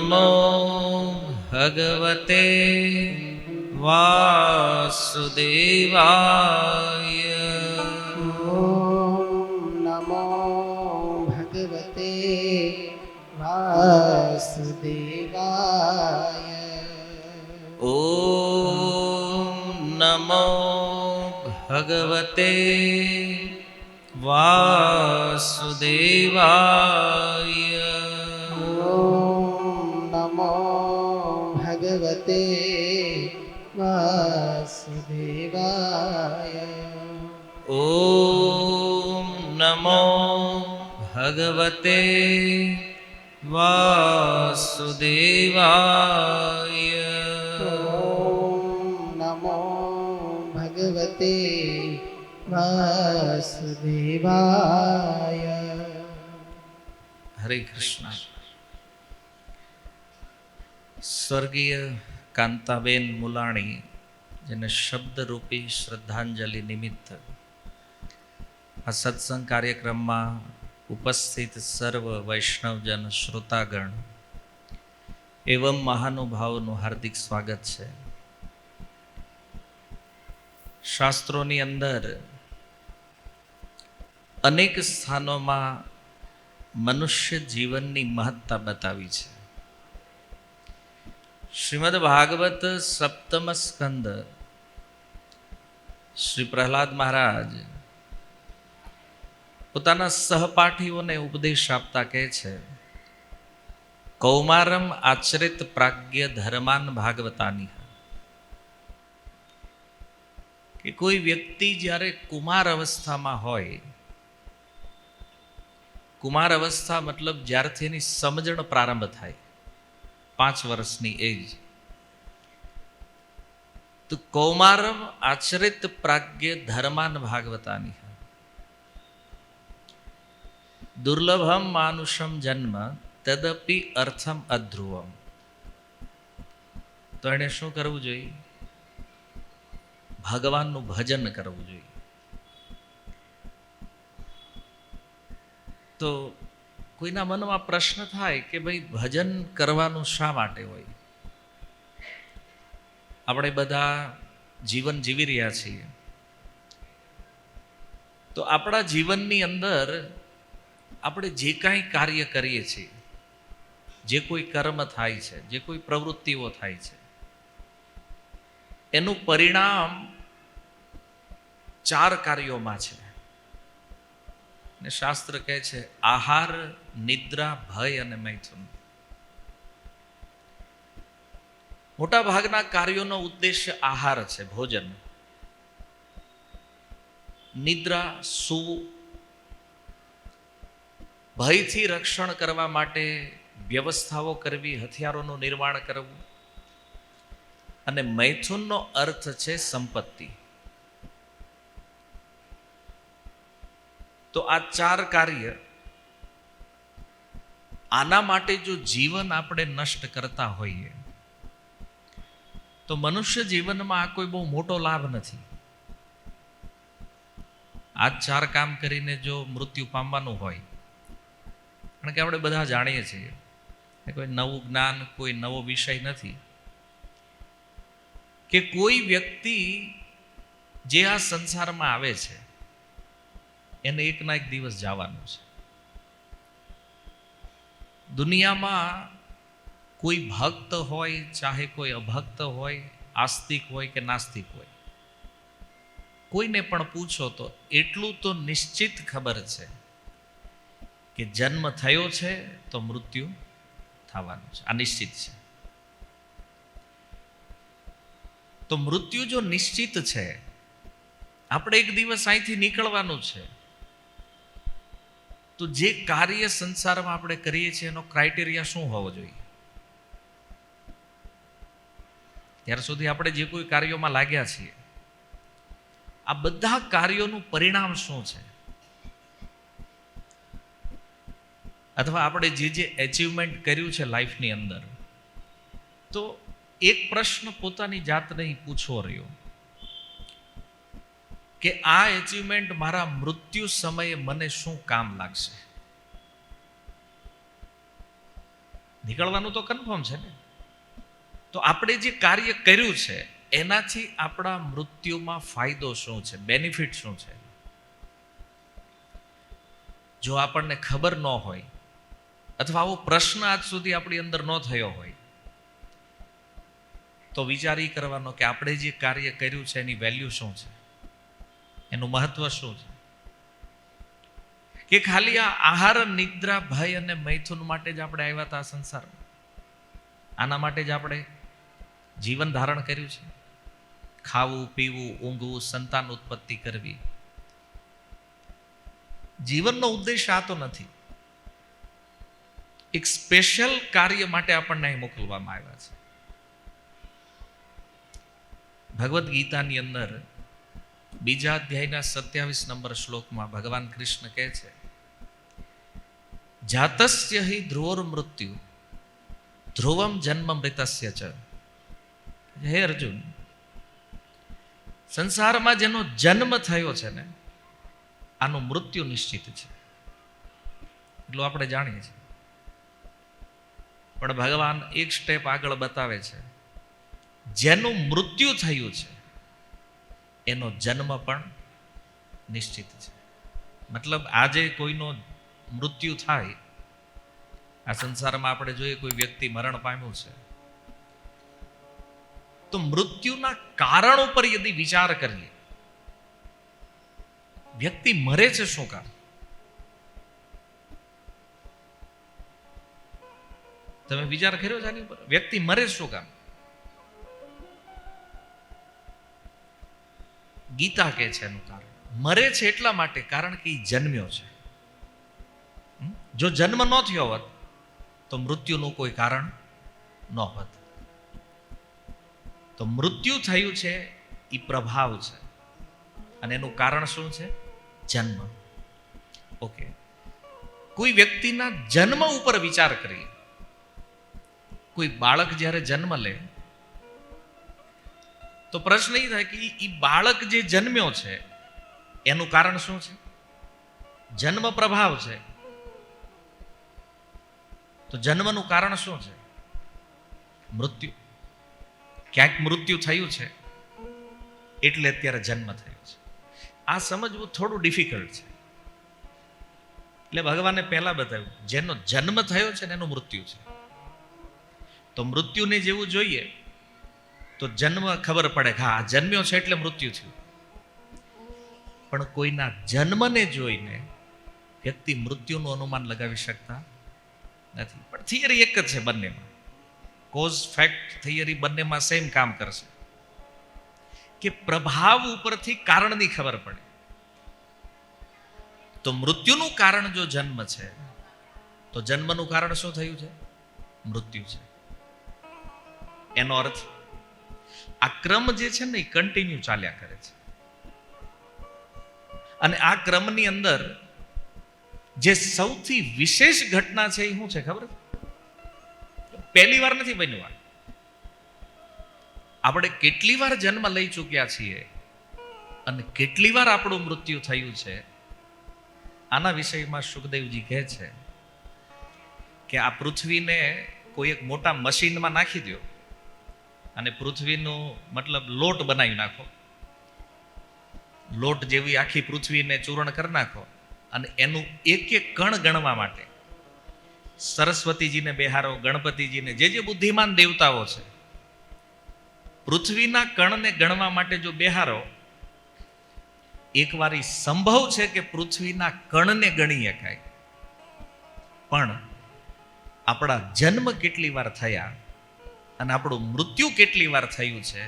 નમો ભગવતે વાસુદેવાય. નમો ભગવતે વાસુદેવાય. નમો ભગવતે વાસુદેવાય. નમો ભગવતે વાસુદેવાય. નમો ભગવતે વાસુદેવાય. નમો ભગવતે વાસુદેવાય. હરે કૃષ્ણ. સ્વર્ગીય કાંતાબેન મુલાણી, જેને શબ્દરૂપી શ્રદ્ધાંજલિ નિમિત્ત આ સત્સંગ કાર્યક્રમમાં ઉપસ્થિત સર્વ વૈષ્ણવજન શ્રોતાગણ એવં મહાનુભાવોનું હાર્દિક સ્વાગત છે. શાસ્ત્રોની અંદર અનેક સ્થાનોમાં મનુષ્ય જીવનની મહત્તા બતાવી છે. શ્રીમદ ભાગવત સપ્તમ સ્કંદ શ્રી પ્રહલાદ મહારાજ પોતાના સહપાઠીઓને ઉપદેશ આપતા કહે છે, કૌમારમ આચરિત પ્રાજ્ઞ ધર્માન ભાગવતાની. કે કોઈ વ્યક્તિ જ્યારે કુમાર અવસ્થામાં હોય, કુમાર અવસ્થા મતલબ જ્યારથી એની સમજણ પ્રારંભ થાય, 5 વર્ષની એજ, તો કૌમારમ આચરિત પ્રાજ્ઞ ધર્માન ભાગવતાની. દુર્લભમ માનુષમ જન્મ તદપિ અર્થમ અધ્રુવમ. તો એને શું કરવું જોઈએ? ભગવાનનું ભજન કરવું જોઈએ. તો કોઈના મનમાં પ્રશ્ન થાય કે ભાઈ ભજન કરવાનું શા માટે હોય? આપણે બધા જીવન જીવી રહ્યા છીએ, તો આપણા જીવનની અંદર આપણે જે કાંઈ કાર્ય કરીએ છીએ, જે કોઈ કર્મ થાય છે, જે કોઈ પ્રવૃત્તિઓ થાય છે, એનું પરિણામ 4 કાર્યોમાં છે. ને શાસ્ત્ર કહે છે આહાર, નિદ્રા, ભય અને મૈથુન. મોટા ભાગના કાર્યોનો ઉદ્દેશ્ય આહાર છે, ભોજન. નિદ્રા, સૂવું. ભયથી રક્ષણ કરવા માટે વ્યવસ્થાઓ કરવી, હથિયારોનું નિર્માણ કરવું. અને મૈથુનનો અર્થ છે સંપત્તિ. તો આ 4 કાર્ય, આના માટે જો જીવન આપણે નષ્ટ કરતા હોઈએ તો મનુષ્ય જીવનમાં આ કોઈ બહુ મોટો લાભ નથી. આ 4 કામ કરીને જો મૃત્યુ પામવાનું હોય, કારણ કે આપણે બધા જાણીએ છીએ કોઈ નવું જ્ઞાન, કોઈ નવો વિષય નથી કે કોઈ વ્યક્તિ જે આ સંસારમાં આવે છે એને એક ના એક દિવસ જવાનું છે. દુનિયામાં કોઈ ભક્ત હોય, ચાહે કોઈ અભક્ત હોય, આસ્તિક હોય કે નાસ્તિક હોય, કોઈને પણ પૂછો તો એટલું તો નિશ્ચિત ખબર છે કે જન્મ થયો છે તો મૃત્યુ થવાનું છે. આ નિશ્ચિત છે. તો મૃત્યુ જો નિશ્ચિત છે, આપણે એક દિવસ અહીંથી નીકળવાનું છે, તો જે કાર્ય સંસારમાં આપણે કરીએ છીએ એનો ક્રાઇટેરિયા શું હોવો જોઈએ? ત્યાર સુધી આપણે જે કોઈ કાર્યોમાં લાગ્યા છીએ, આ બધા કાર્યોનું પરિણામ શું છે? અથવા આપણે જે એચિવમેન્ટ કર્યું છે લાઈફની અંદર, તો એક પ્રશ્ન પોતાની જાતને પૂછવો રહ્યો કે આ એચિવમેન્ટ મારા મૃત્યુ સમયે મને શું કામ લાગશે? નીકળવાનું તો કન્ફર્મ છે ને. તો આપણે જે કાર્ય કર્યું છે એનાથી આપણા મૃત્યુમાં ફાયદો શું છે, બેનિફિટ શું છે? જો આપણને ખબર ન હોય અથવા આવો પ્રશ્ન આજ સુધી આપણી અંદર ન થયો હોય તો વિચાર એ કરવાનો કે આપણે જે કાર્ય કર્યું છે એની વેલ્યુ શું છે, એનું મહત્વ શું છે? કે ખાલી આ આહાર, નિદ્રા, ભય અને મૈથુન માટે જ આપણે આવ્યા હતા આ સંસારમાં? આના માટે જ આપણે જીવન ધારણ કર્યું છે? ખાવું, પીવું, ઊંઘવું, સંતાન ઉત્પત્તિ કરવી, જીવનનો ઉદ્દેશ આ તો નથી. એક સ્પેશિયલ કાર્ય માટે આપણને અહીં મોકલવામાં આવ્યા છે. ભગવદ્ ગીતાની અંદર 2 અધ્યાયના 27 નંબર શ્લોકમાં ભગવાન કૃષ્ણ કહે છે, જાતસ્ય હિ ધ્રુવોર મૃત્યુ ધ્રુવમ જન્મ મૃતસ્ય ચ. હે અર્જુન, સંસારમાં જેનો જન્મ થયો છે ને આનું મૃત્યુ નિશ્ચિત છે, એટલું આપણે જાણીએ છીએ. પણ ભગવાન એક સ્ટેપ આગળ બતાવે છે, જેનું મૃત્યુ થયું છે એનો જન્મ પણ નિશ્ચિત છે. મતલબ આજે કોઈનો મૃત્યુ થાય, આ સંસારમાં આપણે જોઈએ કોઈ વ્યક્તિ મરણ પામ્યું છે, તો મૃત્યુના કારણ ઉપર યદિ વિચાર કરીએ, વ્યક્તિ મરે છે શું કામ? તમે વિચાર કર્યો છે આની ઉપર? વ્યક્તિ મરે શું કામ? ગીતા કહે છે એનું કારણ મરે છે એટલા માટે કારણ કે એ જન્મ્યો છે. જો જન્મ ન થયો હોત તો મૃત્યુનું કોઈ કારણ ન હોત. તો મૃત્યુ થયું છે એ પ્રભાવ છે, અને એનું કારણ શું છે? જન્મ. ઓકે, કોઈ વ્યક્તિના જન્મ ઉપર વિચાર કરીએ. કોઈ બાળક જ્યારે જન્મ લે તો પ્રશ્ન એ થાય કે એ બાળક જે જન્મ્યો છે એનું કારણ શું છે? જન્મ પ્રભાવ છે. તો જન્મનું કારણ શું છે? મૃત્યુ. ક્યાંક મૃત્યુ થયું છે એટલે અત્યારે જન્મ થયો છે. આ સમજવું થોડું ડિફિકલ્ટ છે. એટલે ભગવાને પહેલા બતાવ્યું, જેનો જન્મ થયો છે ને એનું મૃત્યુ છે. તો મૃત્યુને જેવું જોઈએ તો જન્મ ખબર પડે કે હા જન્મ્યો છે એટલે મૃત્યુ થયું. પણ કોઈના જન્મને જોઈને વ્યક્તિ મૃત્યુનું અનુમાન લગાવી શકતા નથી. પણ થિયરી એક જ છે બંનેમાં. કોઝ ફેક્ટ થિયરી બંનેમાં સેમ કામ કરશે કે પ્રભાવ ઉપરથી કારણની ખબર પડે. તો મૃત્યુનું કારણ જો જન્મ છે તો જન્મનું કારણ શું થયું છે? મૃત્યુ છે. એનો અર્થ આ ક્રમ જે છે ને એ કન્ટિન્યુ ચાલ્યા કરે છે. અને આ ક્રમની અંદર જે સૌથી વિશેષ ઘટના છે એ શું છે ખબર? પહેલી વાર નથી બન્યું. આપણે કેટલી વાર જન્મ લઈ ચૂક્યા છીએ અને કેટલી વાર આપણું મૃત્યુ થયું છે. આના વિષયમાં સુખદેવજી કહે છે કે આ પૃથ્વીને કોઈ એક મોટા મશીનમાં નાખી દો અને પૃથ્વીનું મતલબ લોટ બનાવી નાખો. લોટ જેવી આખી પૃથ્વીને ચૂર્ણ કરી નાખો અને એનું એક એક કણ ગણવા માટે સરસ્વતીજીને બેહારો, ગણપતિજીને, જે બુદ્ધિમાન દેવતાઓ છે, પૃથ્વીના કણને ગણવા માટે જો બેહારો, એકવાર સંભવ છે કે પૃથ્વીના કણને ગણી શકાય. પણ આપણા જન્મ કેટલી વાર થયા અને આપણું મૃત્યુ કેટલી વાર થયું છે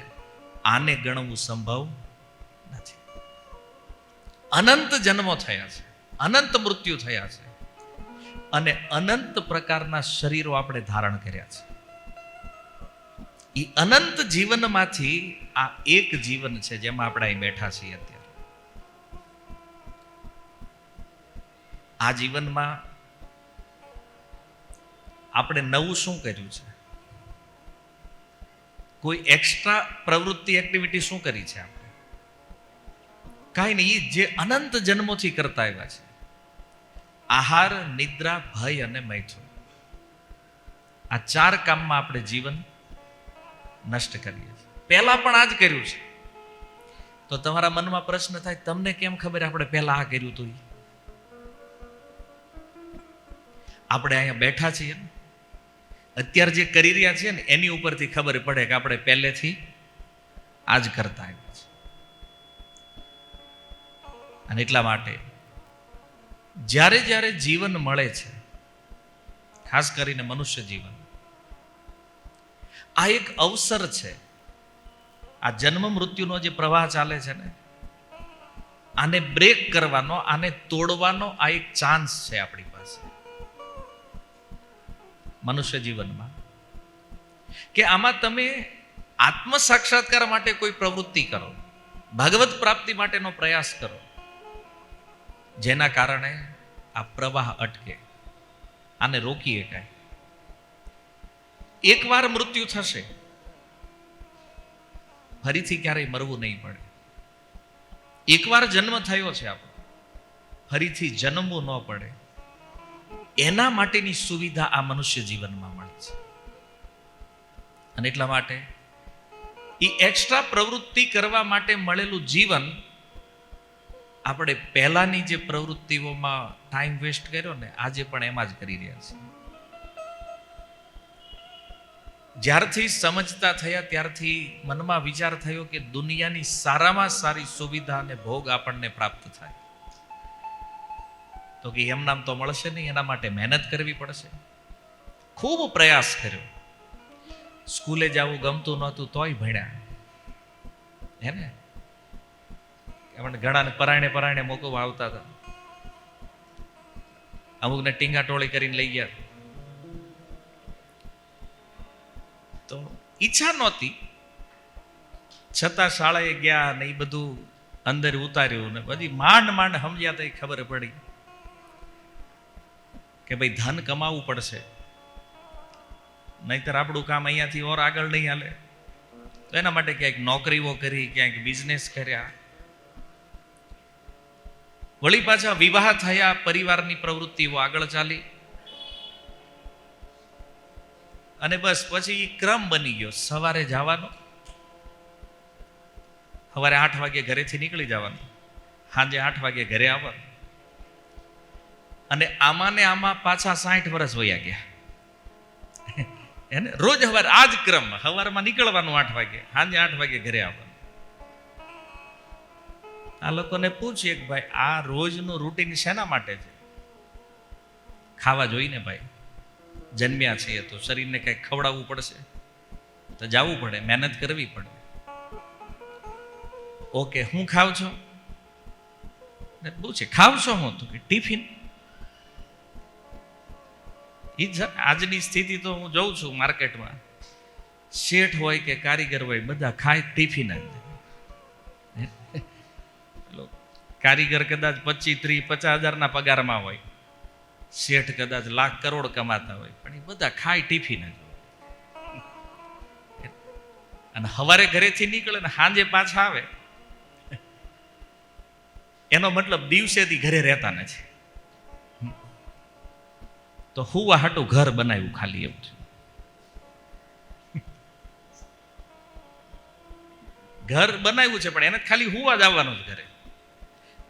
આને ગણવું સંભવ નથી. અનંત જન્મો થયા છે, અનંત મૃત્યુ થયા છે અને અનંત પ્રકારના શરીરો આપણે ધારણ કર્યા છે. એ અનંત જીવનમાંથી આ એક જીવન છે જેમાં આપણે અહીં બેઠા છીએ અત્યારે. આ જીવનમાં આપણે નવું શું કર્યું છે? કોઈ એક્સ્ટ્રા પ્રવૃત્તિ, એક્ટિવિટી શું કરી છે આપણે? કાંઈ નહીં. જે અનંત જન્મોથી કરતા આવ્યા છે, આહાર, નિદ્રા, ભય અને મૈથુન. આ 4 કામમાં આપણે જીવન નષ્ટ કરીએ છીએ. પહેલા પણ આ જ કર્યું છે. તો તમારા મનમાં પ્રશ્ન થાય, તમને કેમ ખબર આપણે પહેલા આ કર્યું હતું? આપણે અહીંયા બેઠા છીએ ને, અત્યારે જે કરી રહ્યા છીએ ને એની ઉપરથી ખબર પડે કે આપણે પહેલેથી આ જ કરતા આવ્યા છીએ. અને એટલા માટે જ્યારે જ્યારે જીવન મળે છે, ખાસ કરીને મનુષ્ય જીવન, આ એક અવસર છે. આ જન્મ મૃત્યુનો જે પ્રવાહ ચાલે છે ને, આને બ્રેક કરવાનો, આને તોડવાનો આ એક ચાન્સ છે આપણી પાસે મનુષ્ય જીવનમાં, કે આમાં તમે આત્મ સાક્ષાત્કાર માટે કોઈ પ્રવૃત્તિ કરો, ભગવત પ્રાપ્તિ માટેનો પ્રયાસ કરો, જેના કારણે આ પ્રવાહ અટકે, આને રોકી શકાય. એકવાર મૃત્યુ થશે, ફરીથી ક્યારેય મરવું નહીં પડે. એકવાર જન્મ થયો છે આપણો, ફરીથી જન્મવું ન પડે, એના માટેની સુવિધા આ મનુષ્ય જીવનમાં મળે છે. અને એટલા માટે એ એક્સ્ટ્રા પ્રવૃત્તિ કરવા માટે મળેલું જીવન આપણે પહેલાની જે પ્રવૃત્તિઓમાં ટાઈમ વેસ્ટ કર્યો ને, આજે પણ એમાં જ કરી રહ્યા છીએ. જ્યારથી સમજતા થયા ત્યારથી મનમાં વિચાર થયો કે દુનિયાની સારામાં સારી સુવિધા અને ભોગ આપણને પ્રાપ્ત થાય, તો કે એમ નામ તો મળશે નહીં, એના માટે મહેનત કરવી પડશે. ખૂબ પ્રયાસ કર્યો. સ્કૂલે જવું ગમતું નહોતું તોય ભણ્યા, હે ને? એમને ઘણાને પરાયણે મોકલવા આવતા હતા, અમુકને ટીંગા ટોળી કરીને લઈ ગયા. તો ઈચ્છા નહોતી, છતાં શાળાએ ગયા ને એ બધું અંદર ઉતાર્યું ને બધી માંડ સમજ્યા તો ખબર પડી કે ભાઈ ધન કમાવવું પડશે, નહીતર આપણું કામ અહીંયાથી ઓર આગળ નહીં હાલે. તો એના માટે ક્યાંક નોકરીઓ કરી, ક્યાંક બિઝનેસ કર્યા, વળી પાછા વિવાહ થયા, પરિવારની પ્રવૃત્તિઓ આગળ ચાલી, અને બસ પછી ક્રમ બની ગયો. સવારે જવાનું, સવારે 8 વાગે ઘરેથી નીકળી જવાનું, સાંજે 8 વાગે ઘરે આવવાનું, અને આમાં ને આમાં પાછા 60 વર્ષ વયા ગયા. એને રોજ સવારે આ જ ક્રમ, સવારમાં નીકળવાનું 8 વાગે, સાંજે 8 વાગે ઘરે આવવાનું. આ લોકોને પૂછીએ કે ભાઈ આ રોજનું રૂટીન શેના માટે છે? ખાવા જોઈને ભાઈ, જન્મ્યા છીએ તો શરીરને કંઈક ખવડાવવું પડશે, તો જવું પડે, મહેનત કરવી પડે. ઓકે, હું ખાવ છો? પૂછે ખાવ છો હું? તો કે ટિફિન. આજની સ્થિતિ તો હું જોઉં છું માર્કેટમાં, શેઠ હોય કે કારીગર હોય, બધા ખાય ટિફિન જ. કારીગર કદાચ 25-30-50 હજારના પગારમાં હોય, શેઠ કદાચ લાખ કરોડ કમાતા હોય, પણ એ બધા ખાય ટિફિન જ. અને સવારે ઘરેથી નીકળે ને સાંજે પાછા આવે, એનો મતલબ દિવસેથી ઘરે રહેતા નથી. તો હુવા હાટું ઘર બનાવ્યું ખાલી, એવું છે. ઘર બનાવ્યું છે પણ એને ખાલી હુવા જ આવવાનું જ ઘરે.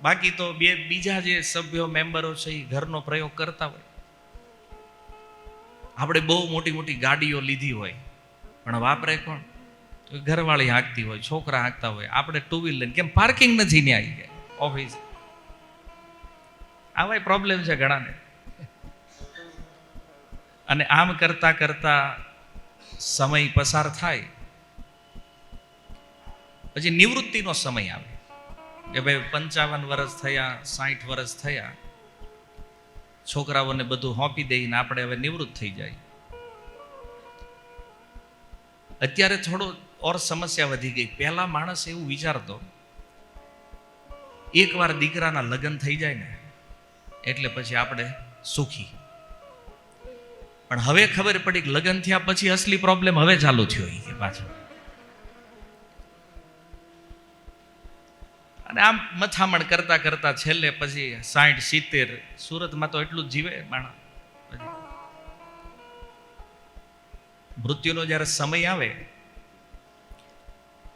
બાકી તો બીજા જે સભ્યો મેમ્બરો છે એ ઘરનો પ્રયોગ કરતા હોય. આપણે બહુ મોટી મોટી ગાડીઓ લીધી હોય, પણ વાપરે કોણ? તો ઘરવાળી હાંકતી હોય, છોકરા હાંકતા હોય, આપણે 2 વ્હીલર લઈને કેમ પાર્કિંગ નથી ને આવી ગયા ઓફિસ. આવા પ્રોબ્લેમ છે ઘણાને. અને આમ કરતા કરતા સમય પસાર થાય, પછી નિવૃત્તિનો સમય આવે કે ભાઈ 55 વર્ષ થયા, 60 વર્ષ થયા, છોકરાઓને બધું સોંપી દઈને આપણે હવે નિવૃત્ત થઈ જાય. અત્યારે થોડો ઓર સમસ્યા વધી ગઈ. પહેલા માણસ એવું વિચારતો, એકવાર દીકરાના લગ્ન થઈ જાય ને એટલે પછી આપણે સુખી. પણ હવે ખબર પડી કે લગ્ન થયા પછી અસલી પ્રોબ્લેમ હવે ચાલુ થયો કે પાછો. અને આમ મથામણ કરતા કરતા છેલ્લે પછી 60-70, સુરતમાં તો એટલું જ જીવે માણસ. મૃત્યુનો જ્યારે સમય આવે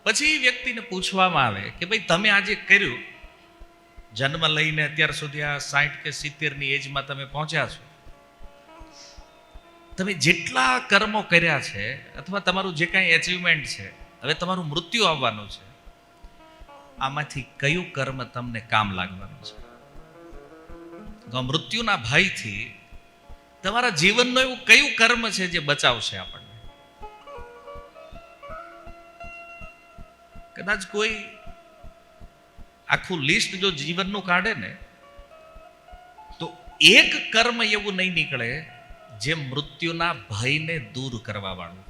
પછી વ્યક્તિને પૂછવામાં આવે કે ભાઈ તમે આજે કર્યું, જન્મ લઈને અત્યાર સુધી આ 60 કે 70ની એજમાં તમે પહોંચ્યા છો, તમે જેટલા કર્મો કર્યા છે અથવા તમારું જે કાંઈ એચિવમેન્ટ છે, હવે તમારું મૃત્યુ આવવાનું છે, આમાંથી કયું કર્મ તમને કામ લાગવાનું છે? તો મૃત્યુના ભયથી તમારા જીવનનું એવું કયું કર્મ છે જે બચાવશે આપણને? કદાચ કોઈ આખું લિસ્ટ જો જીવનનું કાઢે ને તો એક કર્મ એવું નહીં નીકળે જે મૃત્યુના ભયને દૂર કરવા વાળું.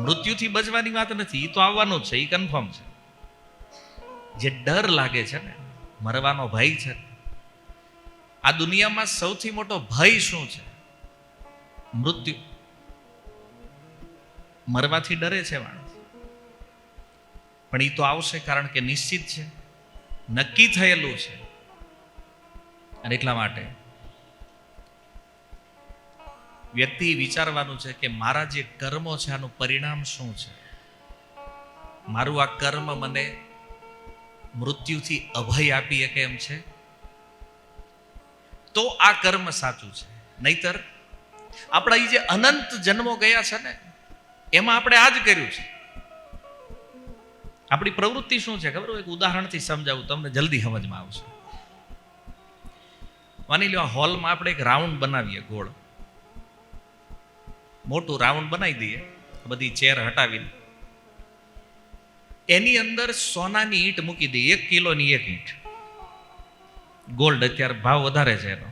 મૃત્યુથી બચવાની વાત નથી, એ તો આવવાનું છે, એ કન્ફર્મ છે. જે ડર લાગે છે ને, મરવાનો ભય છે, આ દુનિયામાં સૌથી મોટો ભય શું છે? મૃત્યુ. મરવાથી ડરે છે માણસ, પણ એ તો આવશે, કારણ કે નિશ્ચિત છે, નક્કી થયેલું છે. અને એટલા માટે વ્યક્તિ વિચારવાનું છે કે મારા જે કર્મો છે આનું પરિણામ શું છે? મારું આ કર્મ મને મૃત્યુથી અભય આપી શકે એમ છે તો આ કર્મ સાચું છે. નહીતર આપણા એ જે અનંત જન્મો ગયા છે ને એમાં આપણે આ જ કર્યું છે. આપણી પ્રવૃત્તિ શું છે ખબર હોય? એક ઉદાહરણથી સમજાવું, તમને જલ્દી સમજમાં આવશે. માની લો હોલમાં આપણે એક રાઉન્ડ બનાવીએ, ગોળ મોટું રાઉન્ડ બનાવી દઈએ, બધી ચેર હટાવીને એની અંદર સોનાની ઈંટ મૂકી દઈએ, 1 કિલોની એક ઈંટ. ગોલ્ડ અત્યારે ભાવ વધારે છે એનો.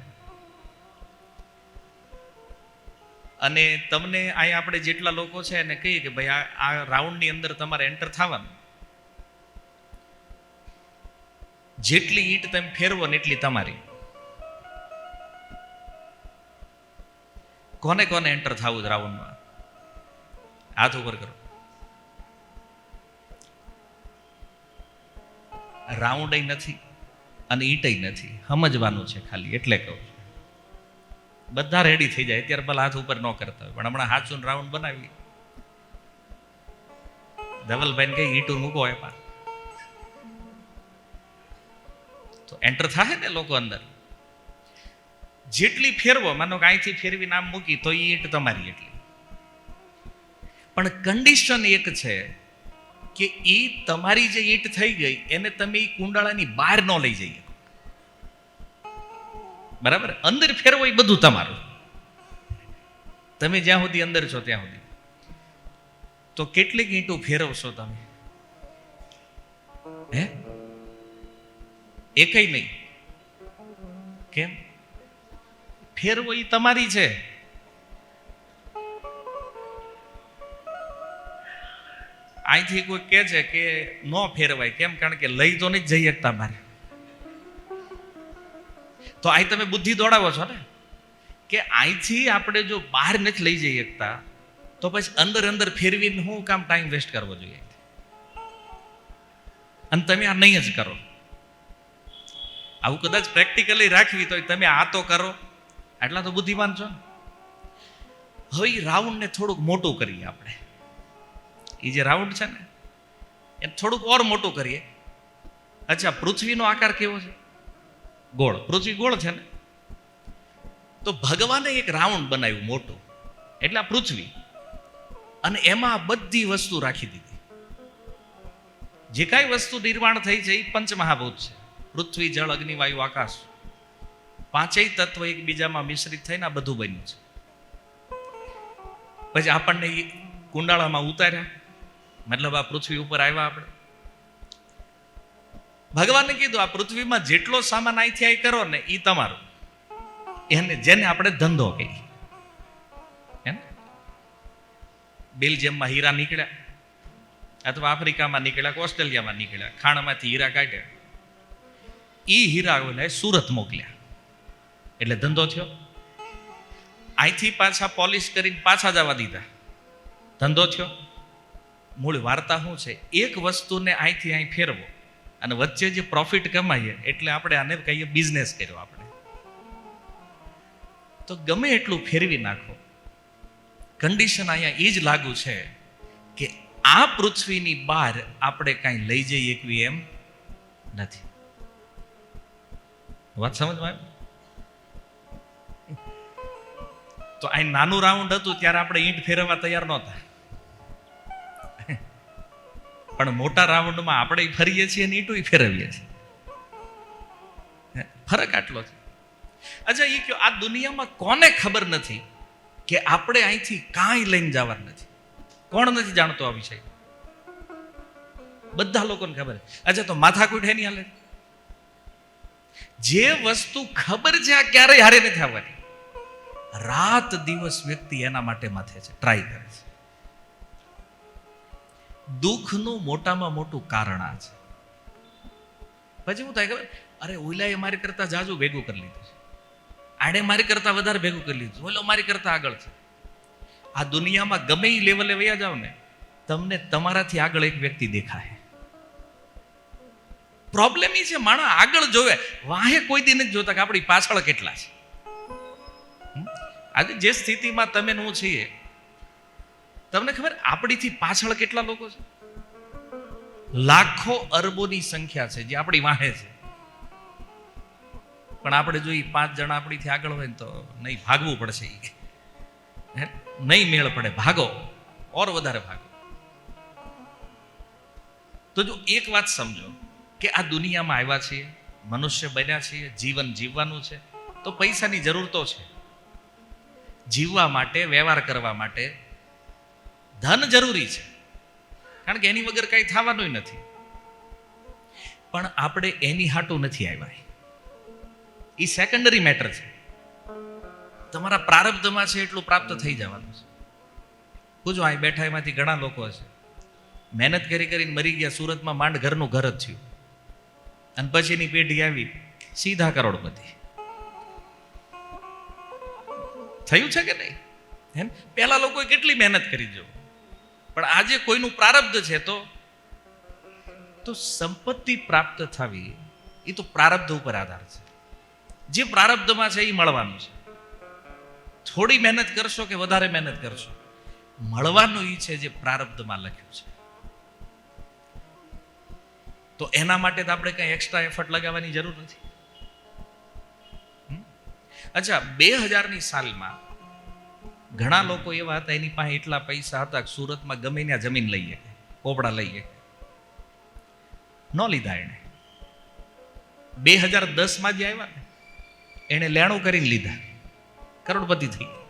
અને તમને અહીંયા આપણે જેટલા લોકો છે એને કહીએ કે ભાઈ આ રાઉન્ડની અંદર તમારે એન્ટર થવાનું, જેટલી ઈંટ તમે ફેરવો ને એટલી તમારી. કોને કોને એન્ટર થવું છે રાઉન્ડમાં? હાથ ઉપર કરો. રાઉન્ડ નથી અને ઈંટ નથી, સમજવાનું છે ખાલી, એટલે કહું છું. બધા રેડી થઈ જાય અત્યારે, ભલે હાથ ઉપર ન કરતા હોય, પણ હમણાં હાચું રાઉન્ડ બનાવી. ધવલભાઈ કઈ ઈંટું મૂકો એમાં તો એન્ટર થાય ને લોકો અંદર. જેટલી ફેરવો, માનો કે અહીંથી ફેરવી નામ મૂકી તો ઈંટ તમારી એટલી. પણ કન્ડિશન એક છે કે એ તમારી જે ઈંટ થઈ ગઈ એને તમે કુંડાળાની બહાર ન લઈ જઈએ, બરાબર? અંદર ફેરવો એ બધું તમારું, તમે જ્યાં સુધી અંદર છો ત્યાં સુધી. તો કેટલીક ઈંટો ફેરવશો તમે? હે? એકય નહીં. કેમ? ફેરવો એ તમારી છે. અહીંથી કોઈ કહે છે કે ન ફેરવાય, કેમ? કારણ કે લઈ તો નહીં જઈ શકતા મારે. તો અહીં તમે બુદ્ધિ દોડાવો છો ને કે અહીંથી આપણે જો બહાર નથી લઈ જઈ શકતા તો પછી અંદર અંદર ફેરવીને હું કામ ટાઈમ વેસ્ટ કરવો જોઈએ? અને તમે આ નહીં જ કરો. આવું કદાચ પ્રેક્ટિકલી રાખવી તો તમે આ તો કરો, આટલા તો બુદ્ધિમાન છો ને. હવે એ રાઉન્ડને થોડુંક મોટું કરીએ આપણે. એ જે રાઉન્ડ છે ને એ થોડુંક ઓર મોટું કરીએ. અચ્છા, પૃથ્વીનો આકાર કેવો છે? ગોળ. પૃથ્વી ગોળ છે ને, તો ભગવાને એક રાઉન્ડ બનાવ્યું મોટું, એટલે આ પૃથ્વી, અને એમાં બધી વસ્તુ રાખી દીધી. જે કાંઈ વસ્તુ નિર્માણ થઈ છે એ પંચમહાભૂત છે: પૃથ્વી, જળ, અગ્નિ, વાયુ, આકાશ. પાંચેય તત્વ એકબીજામાં મિશ્રિત થઈને આ બધું બન્યું છે. પછી આપણને એ કુંડાળામાં ઉતાર્યા, મતલબ આ પૃથ્વી ઉપર આવ્યા આપણે. ભગવાને કીધું આ પૃથ્વીમાં જેટલો સામાન અહીંથી અહીં કરો ને એ તમારું. એને જેને આપણે ધંધો કહીએ. બેલ્જિયમમાં હીરા નીકળ્યા, અથવા આફ્રિકામાં નીકળ્યા, ઓસ્ટ્રેલિયામાં નીકળ્યા, ખાણમાંથી હીરા કાઢ્યા, એ હીરાઓને સુરત મોકલ્યા, એટલે ધંધો થયો. અહીંથી પાછા પોલિશ કરીને પાછા જવા દીધા, ધંધો થયો. મૂળ વાર્તા શું છે? એક વસ્તુને અહીંથી અહીં ફેરવો અને વચ્ચે જે પ્રોફિટ કમાઈએ એટલે આપણે આને કહીએ બિઝનેસ કર્યો આપણે. તો ગમે એટલું ફેરવી નાખો, કન્ડિશન અહીંયા એ જ લાગુ છે કે આ પૃથ્વીની બહાર આપણે કાંઈ લઈ જઈ એકવી એમ નથી. વાત સમજમાં આવી? તો અહીં નાનું રાઉન્ડ હતું ત્યારે આપણે ઈંટ ફેરવવા તૈયાર નહોતા, પણ મોટા રાઉન્ડમાં આપણે ફરીએ છીએ અને ઈંટું ફેરવીએ છીએ. ફરક આટલો છે. અચ્છા, એ કયો, આ દુનિયામાં કોને ખબર નથી કે આપણે અહીંથી કાંઈ લઈને જવાનું નથી? કોણ નથી જાણતો આ વિષય? બધા લોકોને ખબર છે. અચ્છા, તો માથાકૂટ એની હાલે. જે વસ્તુ ખબર છે આ ક્યારેય હારે નથી આવવાની, રાત દિવસ વ્યક્તિ એના માટે માથે છે, ટ્રાય કરે છે. દુઃખનું મોટામાં મોટું કારણ આ છે. પછી શું થાય ખબર? અરે ઓલાએ મારી કરતા જાજુ ભેગું કરી લીધું છે, આડે મારી કરતા વધારે ભેગું કરી લીધું, ઓલો મારી કરતા આગળ છે. આ દુનિયામાં ગમે એ લેવલે વયા જાવ ને, તમને તમારાથી આગળ એક વ્યક્તિ દેખાય. પ્રોબ્લેમ એ છે, માણસ આગળ જોવે, વાહે કોઈ દી નથી જોતા કે આપણી પાછળ કેટલા છે. આજે જે સ્થિતિમાં તમે હું છીએ, તમને ખબર આપણીથી પાછળ કેટલા લોકો છે? લાખો અરબોની સંખ્યા છે જે આપણી વાહે છે. પણ આપણે જો 5 જણા આપણીથી આગળ હોય ને તો નહીં, ભાગવું પડશે. નહીં મેળ પડે, ભાગો, ઓર વધારે ભાગો. તો જો એક વાત સમજો કે આ દુનિયામાં આવ્યા છીએ, મનુષ્ય બન્યા છીએ, જીવન જીવવાનું છે, તો પૈસાની જરૂર તો છે. જીવવા માટે, વ્યવહાર કરવા માટે ધન જરૂરી છે, કારણ કે એની વગર કઈ થવાનું નથી. પણ આપણે એની હાટું નથી આવ્યા, એ સેકન્ડરી મેટર છે. તમારા પ્રારબ્ધમાં છે એટલું પ્રાપ્ત થઈ જવાનું છે. પૂછો, અહીં બેઠા એમાંથી ઘણા લોકો છે મહેનત કરી કરીને મરી ગયા, સુરતમાં માંડ ઘરનું ઘર જ થયું, અને પછીની પેઢી આવી સીધા કરોડપતિ થયું છે કે નહીં? એમ પેલા લોકોએ કેટલી મહેનત કરી જો, પણ આજે કોઈનું પ્રારબ્ધ છે તો સંપત્તિ પ્રાપ્ત થવી એ તો પ્રારબ્ધ ઉપર આધાર છે. જે પ્રારબ્ધમાં છે એ મળવાનું છે. થોડી મહેનત કરશો કે વધારે મહેનત કરશો, મળવાનું એ છે જે પ્રારબ્ધમાં લખ્યું છે. તો એના માટે તો આપણે કઈ એક્સ્ટ્રા એફર્ટ લગાવવાની જરૂર નથી. અચ્છા, 2000ની સાલમાં ઘણા લોકો એવા હતા, એની પાસે એટલા પૈસા હતા કે સુરતમાં ગમે ત્યાં જમીન લઈએ, પોપડા લઈએ, ન લીધા એને. 2010માં જે આવ્યા ને, એને લેણું કરીને લીધા, કરોડપતિ થઈ ગયા.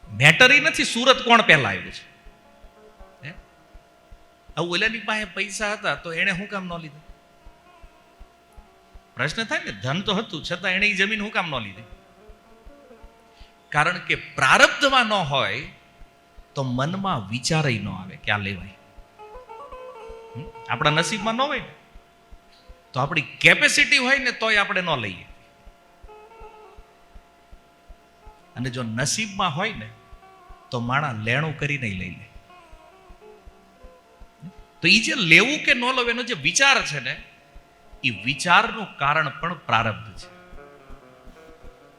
મેટર એ નથી સુરત કોણ પહેલા આવ્યું છે. ઓલાની પાસે પૈસા હતા તો એને શું કામ ન લીધા? પ્રશ્ન થાય ને. ધન તો હતું છતાં એને જમીન શું કામ ન લીધી? કારણ કે પ્રારબ્ધમાં ન હોય તો મનમાં વિચાર ન આવે કે આ લેવાય. આપણા નસીબમાં ન હોય ને, તો આપણી કેપેસિટી હોય ને તોય આપણે ન લઈએ. અને જો નસીબમાં હોય ને તો માણસ લેણું કરીને લઈ લે. તો એ જે લેવું કે ન લેવું એનો જે વિચાર છે ને, એ વિચારનું કારણ પણ પ્રારબ્ધ છે.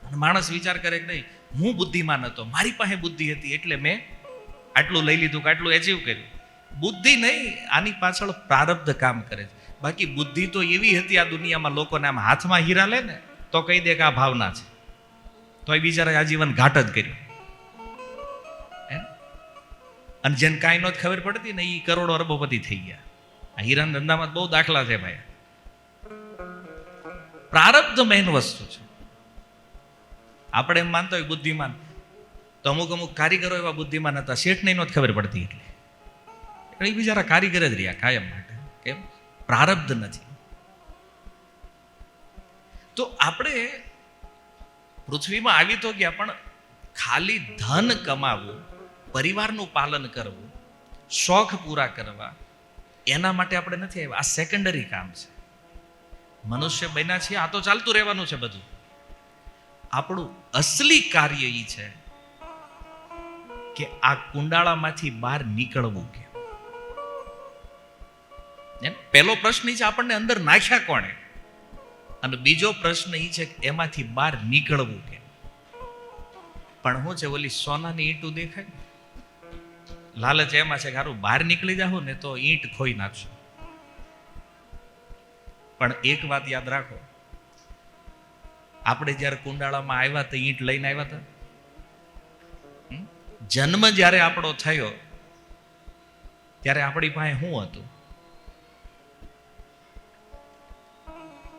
અને માણસ વિચાર કરે કે નહીં, હું બુદ્ધિમાન હતો, મારી પાસે બુદ્ધિ હતી એટલે મેં આટલું લઈ લીધું કે આટલું એચીવ કર્યું. બુદ્ધિ નહીં, આની પાછળ પ્રારબ્ધ કામ કરે છે. બાકી બુદ્ધિ તો એવી હતી આ દુનિયામાં, લોકોને આમ હાથમાં હીરા લે ને તો કહી દે કે આ ભાવના છે, તો એ બિચારા આજીવન ઘાટ જ કર્યું. અને જેને કાંઈ નહોતી ખબર પડતી ને, એ કરોડો અરબોપતિ થઈ ગયા. આ હીરાના ધંધામાં બહુ દાખલા છે ભાઈ. પ્રારબ્ધ મેઇન વસ્તુ છે. આપણે એમ માનતા હોય બુદ્ધિમાન, તો અમુક કારીગરો એવા બુદ્ધિમાન હતા, શેઠને નહોતી ખબર પડતી એટલે એ બિચારા કારીગર જ રહ્યા કાયમ માટે. કેમ? પ્રારબ્ધ નથી. તો આપણે પૃથ્વીમાં આવી તો ગયા, પણ ખાલી ધન કમાવું, પરિવારનું પાલન કરવું, શોખ પૂરા કરવા, એના માટે આપણે નથી આવ્યા. આ સેકન્ડરી કામ છે. મનુષ્ય બન્યા છીએ, આ તો ચાલતું રહેવાનું છે બધું. આપણું અસલી કાર્ય એ છે કે આ કુંડાળામાંથી બહાર નીકળવું કેમ. પહેલો પ્રશ્ન એ છે આપણને અંદર નાખ્યા કોણે, અને બીજો પ્રશ્ન એ છે કે એમાંથી બહાર નીકળવું કેમ. પણ શું છે, ઓલી સોનાની ઈંટું દેખાય, લાલચ એમાં છે કે હારું બહાર નીકળી જાવ ને તો ઈંટ ખોઈ નાખશો. પણ એક વાત યાદ રાખો, આપણે જ્યારે કુંડાળામાં આવ્યા તો ઈંટ લઈને આવ્યા હતા? જન્મ જ્યારે આપણો થયો ત્યારે આપણી પાસે શું હતું?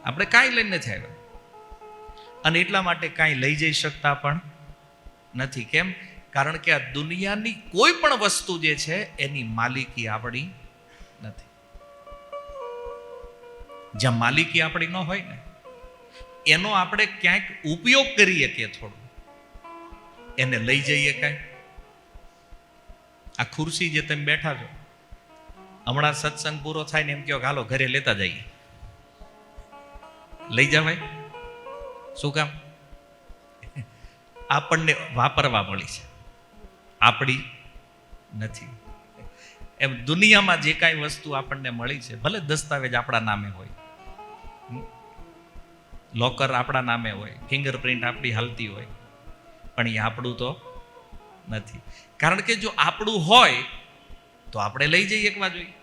આપણે કાંઈ લઈને નથી આવ્યા, અને એટલા માટે કાંઈ લઈ જઈ શકતા પણ નથી. કેમ? કારણ કે આ દુનિયાની કોઈ પણ વસ્તુ જે છે એની માલિકી આપણી નથી. જ્યાં માલિકી આપણી ન હોય ને, એનો આપણે ક્યાંક ઉપયોગ કરીએ કે થોડું એને લઈ જઈએ કાંઈ. આ ખુરશી જે તમે બેઠા છો, હમણાં સત્સંગ પૂરો થાય ને એમ કહો હાલો ઘરે લેતા જઈએ, લઈ જવાય? શું કામ? આપણને વાપરવા મળી છે, આપણી નથી. એમ દુનિયામાં જે કાંઈ વસ્તુ આપણને મળી છે, ભલે દસ્તાવેજ આપણા નામે હોય, લોકર આપણા નામે હોય, ફિંગરપ્રિન્ટ આપણી હાલતી હોય, પણ એ આપણું તો નથી. કારણ કે જો આપણું હોય તો આપણે લઈ જઈએ એકવાર જોઈએ.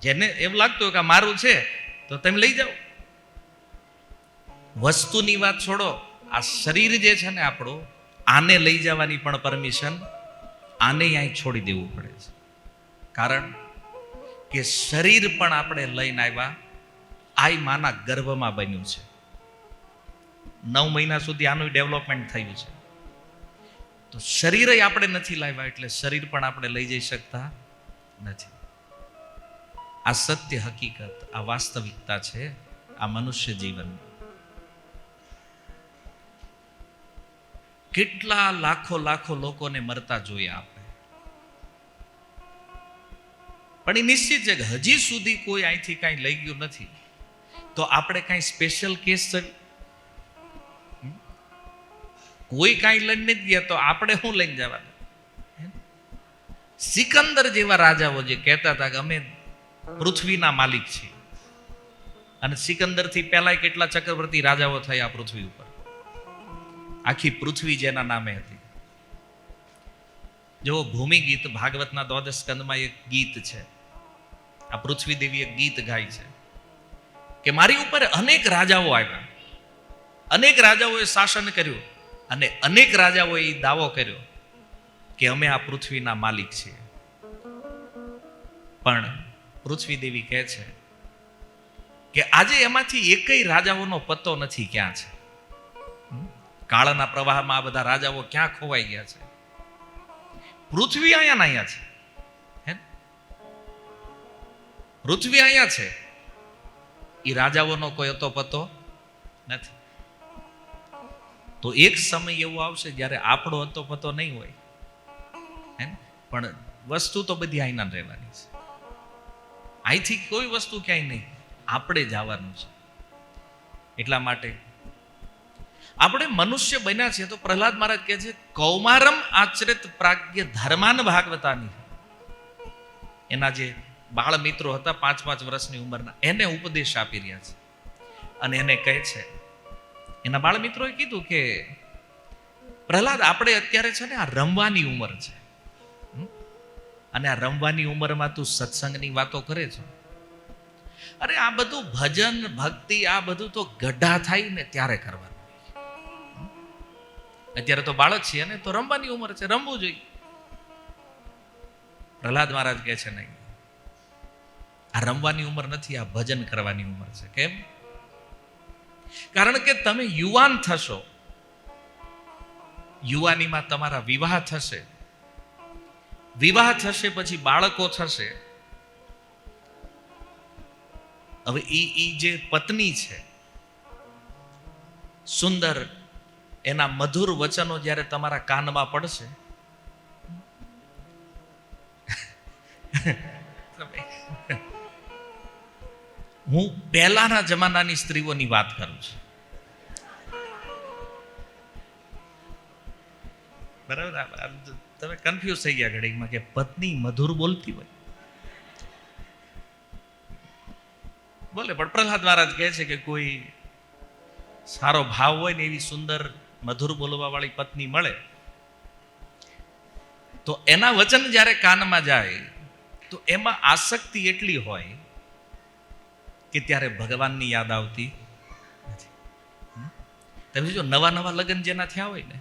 જેને એમ લાગતું હોય કે મારું છે તો તમે લઈ જાઓ. વસ્તુની વાત છોડો, આ શરીર જે છે ને આપણું, આને લઈ જવાની પણ પરમિશન આને અહીં છોડી દેવું પડે છે. કારણ કે શરીર પણ આપણે લઈને આવ્યા આ માના ગર્ભમાં બન્યું છે. 9 મહિના સુધી આનું ડેવલપમેન્ટ થયું છે. તો શરીર આપણે નથી લાવ્યા, એટલે શરીર પણ આપણે લઈ જઈ શકતા નથી. આ સત્ય હકીકત, આ વાસ્તવિકતા છે આ મનુષ્ય જીવનમાં. કેટલા લાખો લોકોને મરતા જોયા આપણે, પણ એ નિશ્ચિત છે કે હજી સુધી કોઈ અહીંથી કાંઈ લઈ ગયું નથી. તો આપણે કાંઈ સ્પેશિયલ કેસ છે? કોઈ કાંઈ લઈને નથી ગયા તો આપણે શું લઈને જવાના? સિકંદર જેવા રાજાઓ જે કહેતા હતા કે અમે પૃથ્વીના માલિક છીએ, અને સિકંદરથી પહેલા કેટલા ચક્રવર્તી રાજાઓ થયા પૃથ્વી ઉપર, આખી પૃથ્વી જેના નામે હતી. જો ભૂમિ ગીત ભાગવતના 12 સ્કંદમાં એક ગીત છે, આ પૃથ્વી દેવી એક ગીત ગાય છે કે મારી ઉપર અનેક રાજાઓ આવ્યા, અનેક રાજાઓએ શાસન કર્યું, અને અનેક રાજાઓએ દાવો કર્યો કે અમે આ પૃથ્વીના માલિક છીએ. પણ પૃથ્વી દેવી કહે છે કે આજે એમાંથી એકેય રાજાઓનો પત્તો નથી ક્યાં છે. કાળના પ્રવાહમાં આ બધા રાજાઓ ક્યાં ખોવાઈ ગયા છે? પૃથ્વી અહીંયા છે, પૃથ્વી અહીંયા છે, એ રાજાઓનો કોઈ હતો પત્તો નથી. તો એક સમય એવો આવશે જ્યારે આપણો હતો પત્તો નહીં હોય, પણ વસ્તુ તો બધી અહીંના રહેવાની છે. અહીંથી કોઈ વસ્તુ ક્યાંય નહીં, આપણે જવાનું છે. એટલા માટે આપણે મનુષ્ય બન્યા છે. તો પ્રહલાદ મહારાજ કહે છે કૌમારમ આચરિત પ્રાજ્ઞ ધર્માન ભાગવતાની. એના જે બાળ મિત્રો હતા 5-5 વર્ષની ઉંમરના, એને ઉપદેશ આપી રહ્યા છે, અને એને કહે છે, એના બાળ મિત્રોએ કીધું કે પ્રહલાદ આપણે અત્યારે છે ને આ રમવાની ઉંમર છે, અને આ રમવાની ઉંમરમાં તું સત્સંગની વાતો કરે છે. અરે આ બધું ભજન ભક્તિ આ બધું તો ગઢા થાય ને ત્યારે કરવાનું. અત્યારે તો બાળક છે ને, તો રમવાની ઉંમર છે, રમવું જોઈએ. પ્રહલાદ મહારાજ કહે છે નહીં, આ રમવાની ઉંમર નથી, આ ભજન કરવાની ઉંમર છે. કેમ? કારણ કે તમે યુવાન થશો, યુવાનીમાં તમારા વિવાહ થશે, વિવાહ થશે પછી બાળકો થશે. હવે એ જે પત્ની છે સુંદર, એના મધુર વચનો જ્યારે તમારા કાનમાં પડશે, હું પહેલાના જમાનાની સ્ત્રીઓની વાત કરું છું, બરાબર? તમે કન્ફ્યુઝ થઈ ગયા ઘડીમાં કે પત્ની મધુર બોલતી હોય, બોલે. પણ પ્રહલાદ મહારાજ કહે છે કે કોઈ સારો ભાવ હોય ને એવી સુંદર મધુર બોલવા વાળી પત્ની મળે તો એના વચન જ્યારે કાનમાં જાય તો એમાં આસક્તિ એટલી હોય કે ત્યારે ભગવાનની યાદ આવતી નથી. તમે જો નવા નવા લગ્ન જેના થયા હોય ને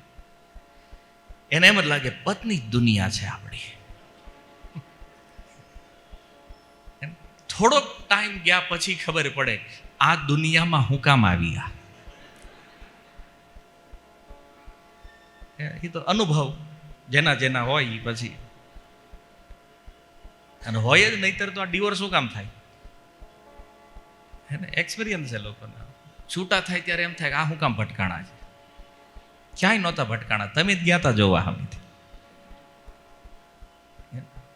એને એમ જ લાગે પત્ની દુનિયા છે આપણી. થોડોક ટાઈમ ગયા પછી ખબર પડે આ દુનિયામાં હું કામ આવ્યા. એ તો અનુભવ જેના જેના હોય એ પછી, અને હોય જ નહીતર તો આ ડિવોર્સ શું કામ થાય? હે ને, એક્સપિરિયન્સ છે લોકોના. છૂટા થાય ત્યારે એમ થાય કે આ શું કામ ભટકાણા છે? ક્યાંય નહોતા ભટકાણા, તમે જ ગયા હતા જોવા હમીથી.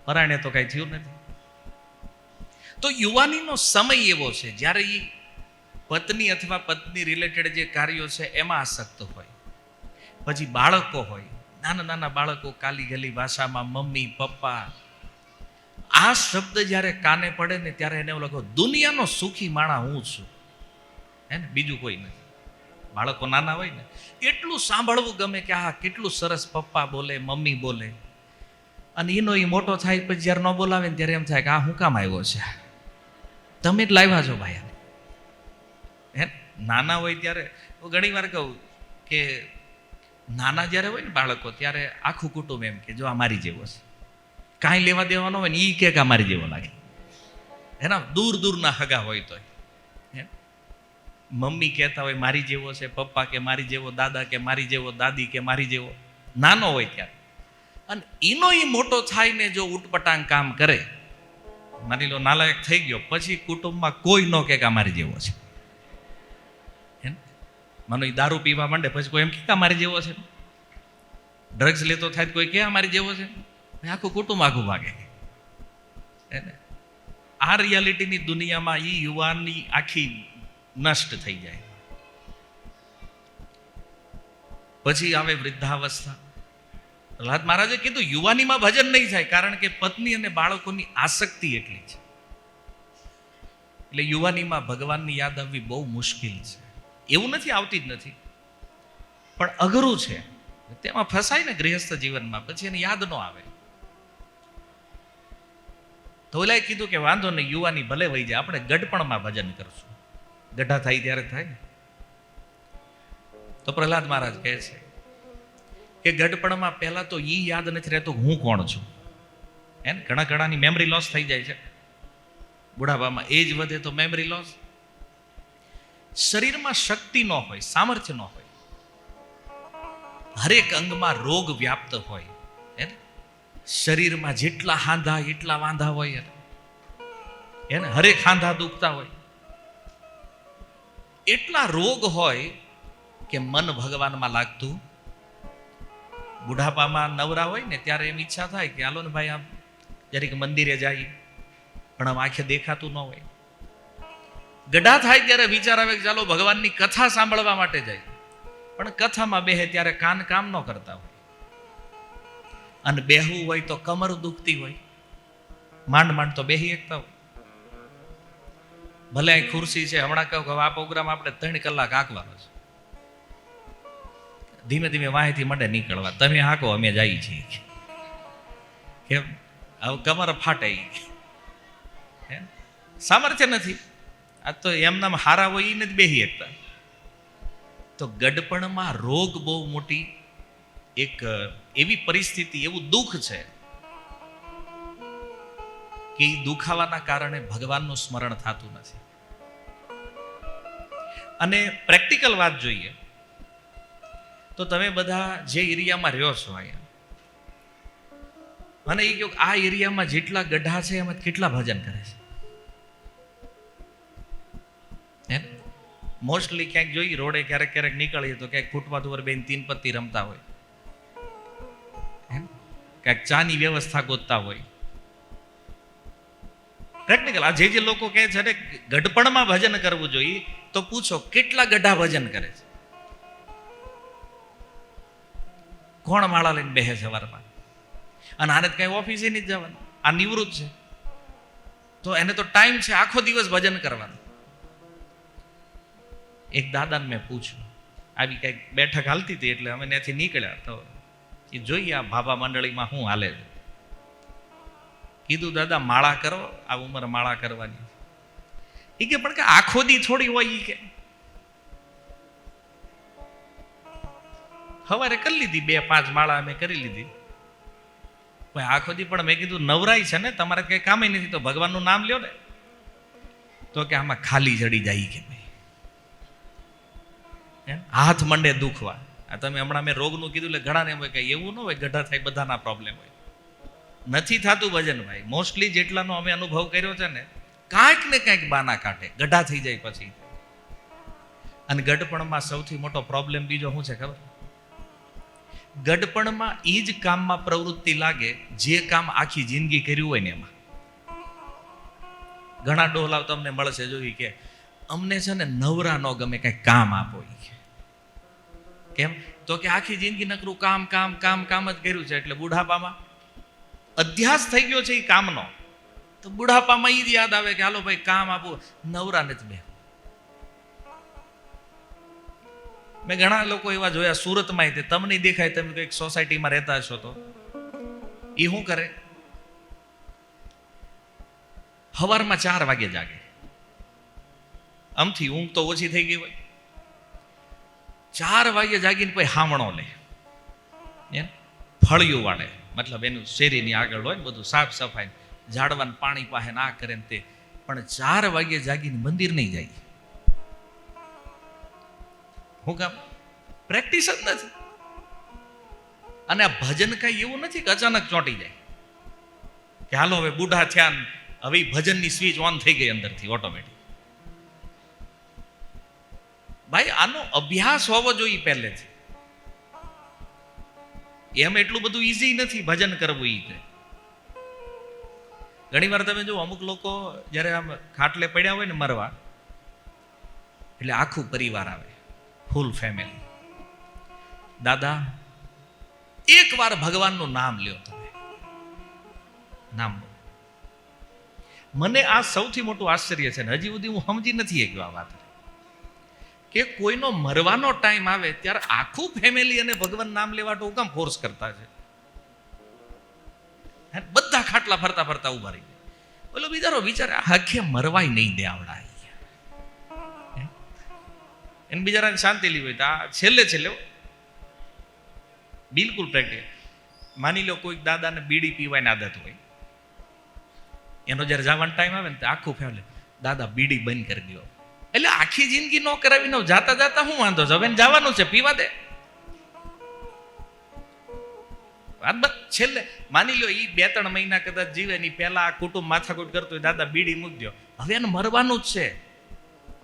પરાણે તો કાંઈ થયું નથી. તો યુવાનીનો સમય એવો છે જ્યારે એ પત્ની અથવા પત્ની રિલેટેડ જે કાર્યો છે એમાં આસક્ત હોય. પછી બાળકો હોય, નાના નાના બાળકો કાલી ગલી ભાષામાં મમ્મી પપ્પા, આ શબ્દ જ્યારે કાને પડે ને ત્યારે એને એવું લાગે દુનિયાનો સુખી માણા હું છું, હે ને, બીજું કોઈ નથી. બાળકો નાના હોય ને એટલું સાંભળવું ગમે કે આ કેટલું સરસ પપ્પા બોલે મમ્મી બોલે. અને એનો એ મોટો થાય પછી જ્યારે ન બોલાવે ને ત્યારે એમ થાય કે આ હું કામ આવ્યો છે? તમે જ લાવ્યા છો ભાઈ. હે, નાના હોય ત્યારે ઘણી વાર કહું કે નાના જ્યારે હોય ને બાળકો ત્યારે આખું કુટુંબ એમ કે જો આ મારી જેવો છે, કાંઈ લેવા દેવાનો હોય ને એ કે આ મારી જેવો લાગે. એના દૂર દૂરના હગા હોય તો મમ્મી કહેતા હોય મારી જેવો છે, પપ્પા કે મારી જેવો, દાદા કે મારી જેવો, દાદી કે મારી જેવો. નાનો હોય ત્યારે. અને એનો એ મોટો થાય ને જો ઉટપટાંગ કામ કરે, માની લો નાલાયક થઈ ગયો, પછી કુટુંબમાં કોઈ ન કે મારી જેવો છે. માનો એ દારૂ પીવા માંડે પછી કોઈ એમ કે મારી જેવો છે. ડ્રગ્સ લેતો થાય કોઈ કે મારી જેવો છે. આખું કુટુંબ આખું ભાગે. આ રિયાલિટીની દુનિયામાં એ યુવાનની આખી નષ્ટ થઈ જાય. પછી આવે વૃદ્ધાવસ્થા. પ્રહલાદ મહારાજે કીધું યુવાનીમાં ભજન નહીં થાય, કારણ કે પત્ની અને બાળકોની આસક્તિ એટલી છે. એટલે યુવાનીમાં ભગવાનની યાદ આવવી બહુ મુશ્કેલ છે. એવું નથી, આવતી જ નથી, પણ અઘરું છે. તેમાં ફસાય ને ગૃહસ્થ જીવનમાં, પછી એને યાદ ન આવે. તો ઓલાએ કીધું કે વાંધો નહીં, યુવાની ભલે વહી જાય, આપણે ગઢપણમાં ભજન કરશું. ગઢા થાય ત્યારે થાય ને. તો પ્રહલાદ મહારાજ કહે છે કે ગઢપણમાં પહેલા તો ઈ યાદ નથી રહેતું હું કોણ છું. એને ઘણા ઘણાની મેમરી લોસ થઈ જાય છે બુઢાપામાં. એજ વધે તો મેમરી લોસ. શરીરમાં શક્તિ ન હોય, સામર્થ્ય ન હોય, હરેક અંગમાં રોગ વ્યાપ્ત હોય. શરીરમાં જેટલા હાંધા એટલા વાંધા હોય, એને હરેક હાંધા દુખતા હોય, એટલા રોગ હોય કે મન ભગવાનમાં લાગતું. બુઢાપામાં નવરા હોય ને ત્યારે એમ ઈચ્છા થાય કે હાલો ને ભાઈ આમ જરીક મંદિરે જાય, પણ આમ આંખે દેખાતું ન હોય. ગઢા થાય ત્યારે વિચાર આવે કે ચાલો ભગવાનની કથા સાંભળવા માટે જાય, પણ કથામાં બેહે ત્યારે કાન કામ ન કરતા હોય. અને બેહવું હોય તો કમર દુખતી હોય, માંડ માંડ તો બેહી એકતા હોય. ભલે અહીં ખુરશી છે, હમણાં કહું કે આ પ્રોગ્રામ આપણે 3 કલાક હાંકવાનો છે. ધીમે ધીમે વાંહેથી મંડે નીકળવા, તમે હાંકો અમે જઈએ છીએ. કેમ? હવે કમર ફાટે, સામર્થ્ય નથી. આ તો એમનામ હારા હોય એ નથી બેહી એકતા. તો ગડપણમાં રોગ બહુ મોટી એક એવી પરિસ્થિતિ, એવું દુઃખ છે કે એ દુખાવાના કારણે ભગવાનનું સ્મરણ થતું નથી. અને પ્રેક્ટિકલ વાત જોઈએ તો તમે બધા જે એરિયામાં રહ્યો છો અહીંયા, મને એ કહ્યું આ એરિયામાં જેટલા ગઢા છે એમાં કેટલા ભજન કરે છે? મોસ્ટલી ક્યાંક જોઈ રોડે ક્યારેક ક્યારેક નીકળીએ તો ક્યાંક ફૂટપાથ ઉપર બેન 3 પત્તી રમતા હોય, ક્યાંક ચાની વ્યવસ્થા ગોતતા હોય. પ્રેક્ટિકલ આ જે લોકો કહે છે ને ગઢપણમાં ભજન કરવું જોઈએ, તો પૂછો કેટલા ગઢા ભજન કરે છે? કોણ માળા લઈને બેહે સવારમાં? અને આને કઈ ઓફિસે નહીં જવાનું, આ નિવૃત્ત છે, તો એને તો ટાઈમ છે આખો દિવસ ભજન કરવાનો. એક દાદાને મેં પૂછ્યું, આવી કંઈક બેઠક હાલતી હતી એટલે અમે ત્યાંથી નીકળ્યા તો એ જોઈએ આ ભાભા મંડળીમાં શું હાલે છે. કીધું દાદા માળા કરો, આ ઉંમર માળા કરવાની. એ કે પણ કે આખો દી થોડી હોય. એ કે સવારે કરી લીધી 2-5 માળા અમે કરી લીધી. આખો દી પણ મેં કીધું નવરાય છે ને, તમારે કઈ કામ નથી તો ભગવાનનું નામ લ્યો ને. તો કે આમાં ખાલી જડી જાય કે હાથ મંડે દુખવા. આ તમે હમણાં મેં રોગનું કીધું એટલે ઘણા ને હોય કે એવું ન હોય, ગઢા થાય બધાના પ્રોબ્લેમ હોય. નથી થતું ભજન ભાઈ. મોસ્ટલી જેટલાનો અમે અનુભવ કર્યો છે ને, કાંઈક ને કાંઈક બાના કાઢે, ગઢા થઈ જાય પછી. અને ગઢપણમાં સૌથી મોટો પ્રોબ્લેમ બીજો શું છે ખબર? ગઢપણમાં એ જ કામમાં પ્રવૃત્તિ લાગે જે કામ આખી જિંદગી કર્યું હોય ને એમાં. ઘણા ડોહલાવ તમને મળશે જોઈ કે અમને છે ને નવરા ન ગમે, કઈ કામ આપો. કેમ? તો કે આખી જિંદગી નકરું કામ કામ કામ કામ જ કર્યું છે એટલે બુઢાપામાં અધ્યાસ થઈ ગયો છે એ કામનો. તો બુઢાપામાં એ જ યાદ આવે કે હાલો ભાઈ કામ આપો, નવરા નથી બે. મેં ઘણા લોકો એવા જોયા સુરતમાં, તમને દેખાય તમે કંઈક સોસાયટીમાં રહેતા હશો તો એ શું કરે, સવારમાં 4 વાગે જાગે. આમથી ઊંઘ તો ઓછી થઈ ગઈ હોય. 4 વાગે જાગીને પછી હામણો લે, ફળિયું વાળે, મતલબ એનું શેરીની આગળ હોય ને બધું સાફ સફાઈ, ઝાડવાનું પાણી પાસે ના કરે ને તે. પણ 4 વાગે જાગીને મંદિર નહીં જાય. હું કામ? પ્રેક્ટિસ જ નથી. અને આ ભજન કઈ એવું નથી કે અચાનક ચોંટી જાય કે હાલો હવે બુઢા થયા, હવે ભજનની સ્વિચ ઓન થઈ ગઈ અંદરથી ઓટોમેટિક. ભાઈ આનો અભ્યાસ હોવો જોઈએ પહેલેથી. એમ એટલું બધું ઈઝી નથી ભજન કરવું. એ ઘણી વાર તમે જો અમુક લોકો જ્યારે આમ ખાટલે પડ્યા હોય ને મરવા, એટલે આખું પરિવાર આવે, ફૂલ ફેમિલી. દાદા એક વાર ભગવાનનું નામ લ્યો, તમે નામ. મને આ સૌથી મોટું આશ્ચર્ય છે ને, હજી સુધી હું સમજી નથી શક્યો આ વાત કે કોઈનો મરવાનો ટાઈમ આવે ત્યારે આખું ફેમિલી અને ભગવાન નામ લેવા તો કેમ ફોર્સ કરતા છે. બધા ખાટલા ફરતા ફરતા ઉભા રહી જાય. બોલો બિચારો વિચારે આખે મરવાય નહીં દે આવડા. એને બિચારાને શાંતિ લેવી હોય તો આ છેલ્લે બિલકુલ પ્રેક્ટિકલ. માની લો કોઈક દાદાને બીડી પીવાની આદત હોય, એનો જ્યારે જવાનો ટાઈમ આવે ને તો આખું ફેમિલી દાદા બીડી બંધ કરી દો. એટલે આખી જિંદગી ન કરાવી ન, જાતા જાતા શું વાંધો છે, હવે જવાનું છે પીવા દે. છેલ્લે માની લો એ 2-3 મહિના કદાચ જીવે ની પહેલા આ કુટુંબ માથાકૂટ કરતો હોય, દાદા બીડી મૂકી દો, હવે એને મરવાનું જ છે.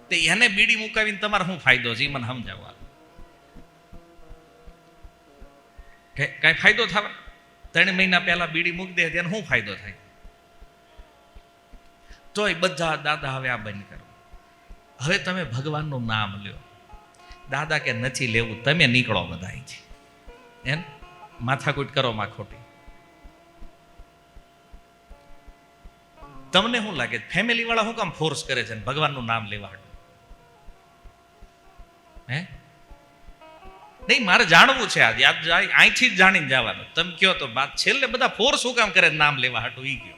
તે એને બીડી મુકાવીને તમારે શું ફાયદો છે એ મને સમજાવવા. કઈ ફાયદો થવા? 3 મહિના પહેલા બીડી મૂકી દે તેને શું ફાયદો થાય? તોય બધા દાદા હવે આ બંધ કરો, હવે તમે ભગવાનનું નામ લ્યો. દાદા કે નથી લેવું, તમે નીકળો બધા અહીંથી. એમ માથાકૂટ કરો માં ખોટી. તમને શું લાગે ફેમિલી વાળા શું કામ ફોર્સ કરે છે ભગવાનનું નામ લેવા? હે નહીં, મારે જાણવું છે. આજે અહીંથી જ જાણીને જવાનું. તમે કયો તો બાત. છેલ્લે બધા ફોર્સ શું કામ કરે નામ લેવા હાટું? ઈ કયો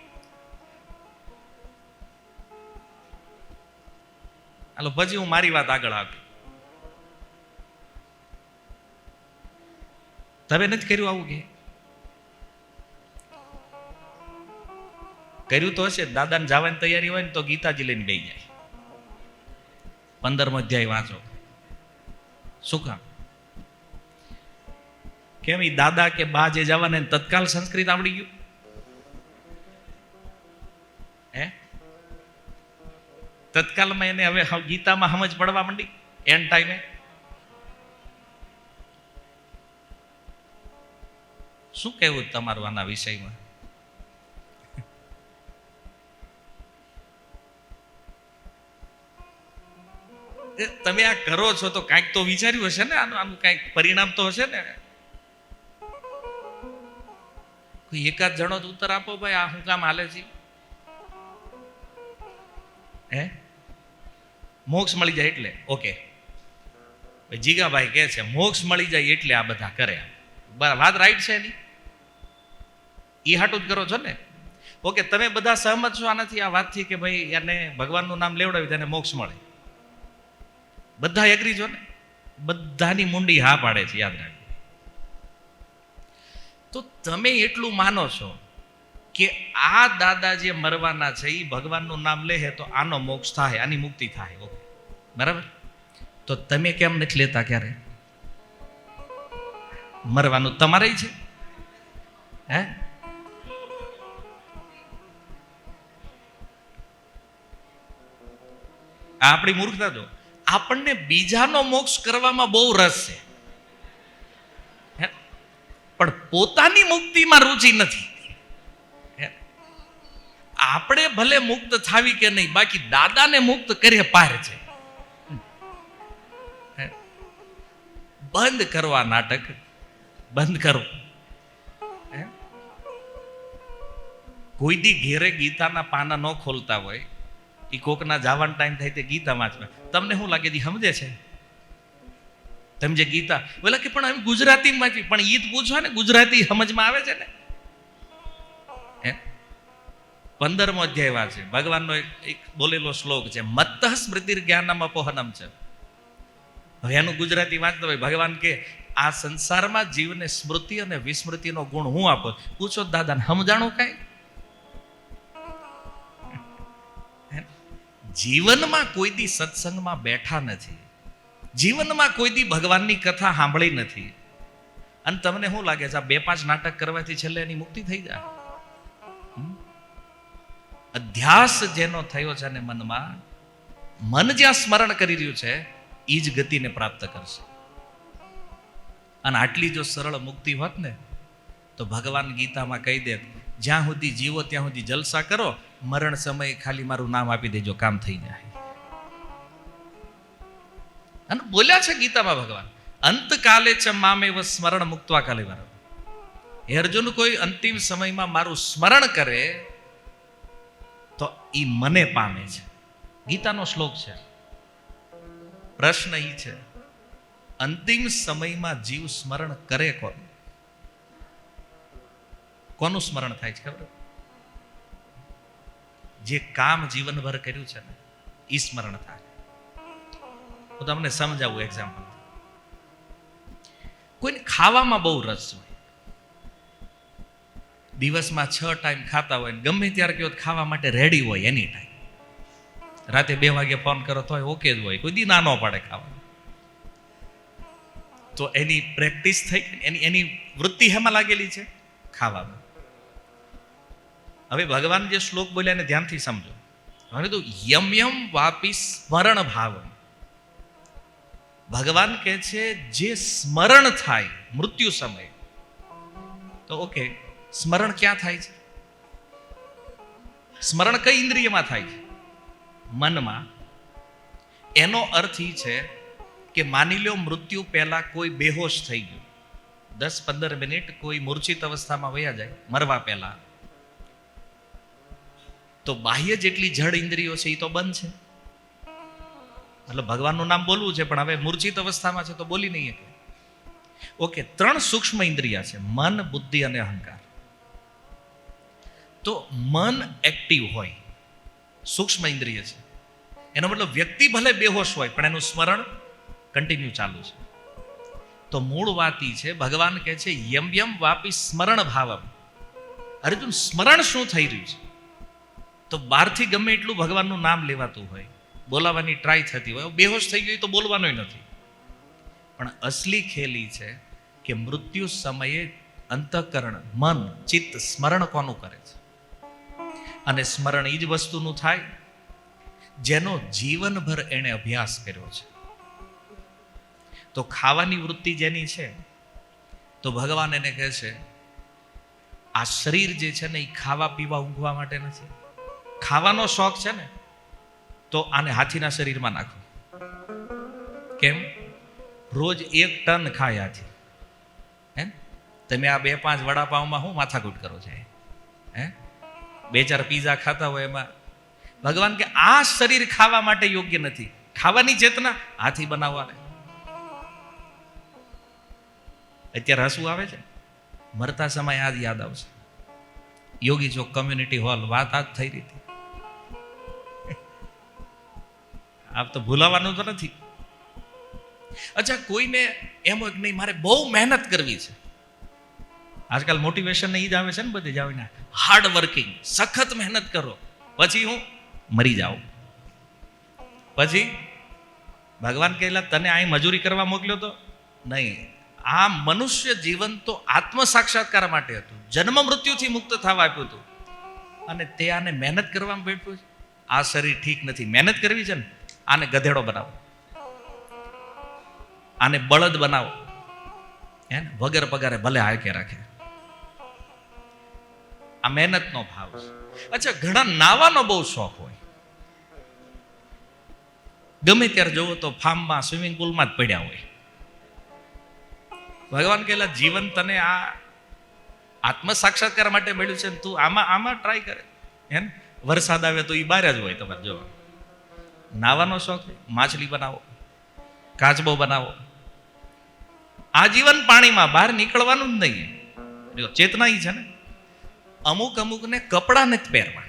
હાલો, પછી હું મારી વાત આગળ આપી. તમે નથી કર્યું આવું? કે કર્યું તો હશે. દાદાને જવાની તૈયારી હોય ને તો ગીતાજી લઈને બેસી જાય, 15મો અધ્યાય વાંચો. શું કામ? કેમ? એ દાદા કે બા જે જવાને તત્કાલ સંસ્કૃત આવડી ગયું? હે તત્કાલમાં એને હવે ગીતામાં સમજ પડવા માંડી એન્ડ ટાઈમે. શું કહેવું તમારું આના વિષયમાં? તમે આ કરો છો તો કાંઈક તો વિચાર્યું હશે ને, આનું કાંઈક પરિણામ તો હશે ને. કોઈ એકાદ જણો જ ઉત્તર આપો ભાઈ, આ શું કામ હાલે છે? હે મોક્ષ મળી જાય એટલે ઓકે. જીગાભાઈ કહે છે મોક્ષ મળી જાય એટલે આ બધા કરે. વાત રાઈટ છે એની? એ હાટું જ કરો છો ને? ઓકે, તમે બધા સહમત છો આનાથી, આ વાતથી કે ભાઈ એને ભગવાનનું નામ લેવડાવી તેને મોક્ષ મળે? બધા એગ્રી છો ને? બધાની મુંડી હા પાડે છે, યાદ રાખજો. તો તમે એટલું માનો છો કે આ દાદા જે મરવાના છે એ ભગવાનનું નામ લે તો આનો મોક્ષ થાય, આની મુક્તિ થાય. ઓકે, બરાબર. તો તમે કેમ નથી લેતા? ક્યારે મરવાનું તમારે છે? હે? આ આપણી મૂર્ખતા. જો આપણને બીજાનો મોક્ષ કરવામાં બહુ રસ છે, પણ પોતાની મુક્તિમાં રુચિ નથી. આપણે ભલે મુક્ત થાવી કે નહીં, બાકી દાદાને મુક્ત કરે પાર છે. બંધ કરવા નાટક, બંધ કરો. કોઈ દી ઘેરે ગીતાના પાના ન ખોલતા હોય, એ કોકના જવાનો ટાઈમ થાય તે ગીતા વાંચવા, તમને શું લાગે સમજે છે? તમે જે ગીતા બોલા કે પણ અમે ગુજરાતીમાં વાંચી, પણ ઈ જ પૂછો ને, ગુજરાતી સમજમાં આવે છે ને? 15મો અધ્યાય વાંચે, ભગવાનનો એક બોલેલો શ્લોક છે, મત્ત સ્મૃતિ જ્ઞાનમ અપોહનમ છે. હવે એનું ગુજરાતી વાંચતો હોય, ભગવાન કે આ સંસારમાં જીવને સ્મૃતિ અને વિસ્મૃતિનો ગુણ હું આપો. પૂછો દાદાને સમજાણું કઈ? જીવનમાં કોઈ દી સત્સંગમાં બેઠા નથી, જીવનમાં કોઈ દી ભગવાનની કથા સાંભળી નથી, અને તમને શું લાગે છે આ 2-5 નાટક કરવાથી છેલ્લે એની મુક્તિ થઈ જાય? અધ્યાસ જેનો થયો છે ને મનમાં, મન જ્યાં સ્મરણ કરી રહ્યું છે એ જ ગતિને પ્રાપ્ત કરશે. અને આટલી જો સરળ મુક્તિ હોત ને તો ભગવાન ગીતામાં કહી દે, જ્યાં સુધી જીવો ત્યાં સુધી જલસા કરો, મરણ સમયે ખાલી મારું નામ આપી દેજો, કામ થઈ જાય. અને બોલ્યા છે ગીતામાં ભગવાન, અંતકાલે ચ મામેવ સ્મરણ મુક્ત્વા કલેવરમ. હે અર્જુન, કોઈ અંતિમ સમયમાં મારું સ્મરણ કરે તો ઈ મને પામે છે. ગીતાનો શ્લોક છે. પ્રશ્ન ઈ છે, અંતિમ સમયમાં જીવ સ્મરણ કરે કોનું સ્મરણ થાય છે ખબર? જે કામ જીવનભર કર્યું છે ને એ સ્મરણ થાય. હું તમને સમજાવું એક્ઝામ્પલ. કોઈને ખાવામાં બહુ રસ હોય, દિવસમાં 6 ટાઈમ ખાતા હોય, ગમે ત્યારે કહો ખાવા માટે રેડી હોય એની ટાઈમ. રાતે 2 વાગે ફોન કરો તો ઓકે જ હોય, કોઈ દી ના ન પાડે ખાવા. તો એની પ્રેક્ટિસ થઈ, એની વૃત્તિ હેમાં લાગેલી છે? ખાવામાં. હવે ભગવાન જે શ્લોક બોલ્યા એને ધ્યાનથી સમજો. હવે તો યમ યમ વાપી સ્મરણ ભાવ. ભગવાન કહે છે જે સ્મરણ થાય મૃત્યુ સમયે, તો ઓકે, સ્મરણ ક્યાં થાય છે? સ્મરણ કઈ ઇન્દ્રિયમાં થાય છે? મનમાં. એનો અર્થ એ છે કે માની લો મૃત્યુ પહેલા કોઈ બેહોશ થઈ ગયું, 10-15 મિનિટ કોઈ મૂર્છિત અવસ્થામાં વયા જાય મરવા પહેલા, તો બાહ્ય જેટલી જડ ઇન્દ્રિયો છે એ તો બંધ છે. એટલે ભગવાનનું નામ બોલવું છે, પણ હવે મૂર્છિત અવસ્થામાં છે તો બોલી નહીં શકે. ઓકે, 3 સૂક્ષ્મ ઇન્દ્રિયા છે, મન, બુદ્ધિ અને અહંકાર. તો મન એક્ટિવ હોય, સૂક્ષ્મ ઇન્દ્રિય છે. એનો મતલબ વ્યક્તિ ભલે બેહોશ હોય પણ એનું સ્મરણ કન્ટિન્યુ ચાલુ છે. તો મૂળ વાત ઈ છે, ભગવાન કહે છે યમ યમ વાપી સ્મરણ ભાવમ. અર્જુન, સ્મરણ શું થઈ રહ્યું છે? તો બહારથી ગમે એટલું ભગવાનનું નામ લેવાતું હોય, બોલાવાની ટ્રાય થતી હોય, બેહોશ થઈ ગયું તો બોલવાનું નથી. પણ અસલી ખેલ ઈ છે કે મૃત્યુ સમયે અંતઃકરણ, મન, ચિત્ત સ્મરણ કોનું કરે છે? અને સ્મરણ એ જ વસ્તુનું થાય જેનો જીવનભર એણે અભ્યાસ કર્યો છે. તો ખાવાની વૃત્તિ જેની છે, તો ભગવાન એને કહે છે આ શરીર જે છે ને એ ખાવા પીવા ઊંઘવા માટે નથી. ખાવાનો શોખ છે ને તો આને હાથીના શરીરમાં નાખો. કેમ? રોજ 1 ટન ખાય હાથી. હે, તમે આ 2-5 વડાપાવમાં શું માથાકૂટ કરો છો? હે, 2-4 પીઝા ખાતા હોય એમાં ભગવાન કે આ શરીર ખાવા માટે યોગ્ય નથી. ખાવાની ચેતના હાથી બનાવવાને. અત્યારે હસવું આવે છે, મરતા સમય આજ યાદ આવશે. યોગી ચોક કમ્યુનિટી હોલ, વાત આજ થઈ રહી હતી. આપ તો ભૂલાવાનું તો નથી. અચ્છા, કોઈને એમ હોય કે નહીં મારે બહુ મહેનત કરવી છે. આજકાલ મોટિવેશન એ જ આવે છે ને બધી જ આવીને, હાર્ડ વર્કિંગ, સખત મહેનત કરો પછી હું મરી જાઉં. પછી ભગવાન કહેલા તને અહીં મજૂરી કરવા મોકલ્યો તો નહીં. આ મનુષ્ય જીવન તો આત્મ સાક્ષાત્કાર માટે હતું, જન્મ મૃત્યુથી મુક્ત થવા આપ્યું હતું, અને તે આને મહેનત કરવામાં બેઠું છે. આ શરીર ઠીક નથી, મહેનત કરવી છે ને, આને ગધેડો બનાવો, આને બળદ બનાવો, હે ને, વગર પગારે ભલે હાકે રાખે. આ મહેનતનો ભાવ છે. અચ્છા, ઘણા નાવાનો બહુ શોખ હોય, ગમે ત્યારે જોવો તો ફાર્મમાં, સ્વિમિંગ પુલમાં જ પડ્યા હોય. ભગવાન કહેલા જીવન તને આ આત્મ સાક્ષાત્કાર માટે મળ્યું છે ને તું આમાં ટ્રાય કરે. હે ને, વરસાદ આવે તો એ બહાર જ હોય તમારે જોવા. નાવાનો શોખ, માછલી બનાવો, કાચબો બનાવો, આજીવન પાણીમાં, બહાર નીકળવાનું જ નહીં. જો ચેતના ઈ છે ને, અમુકને કપડા નથી પહેરવા.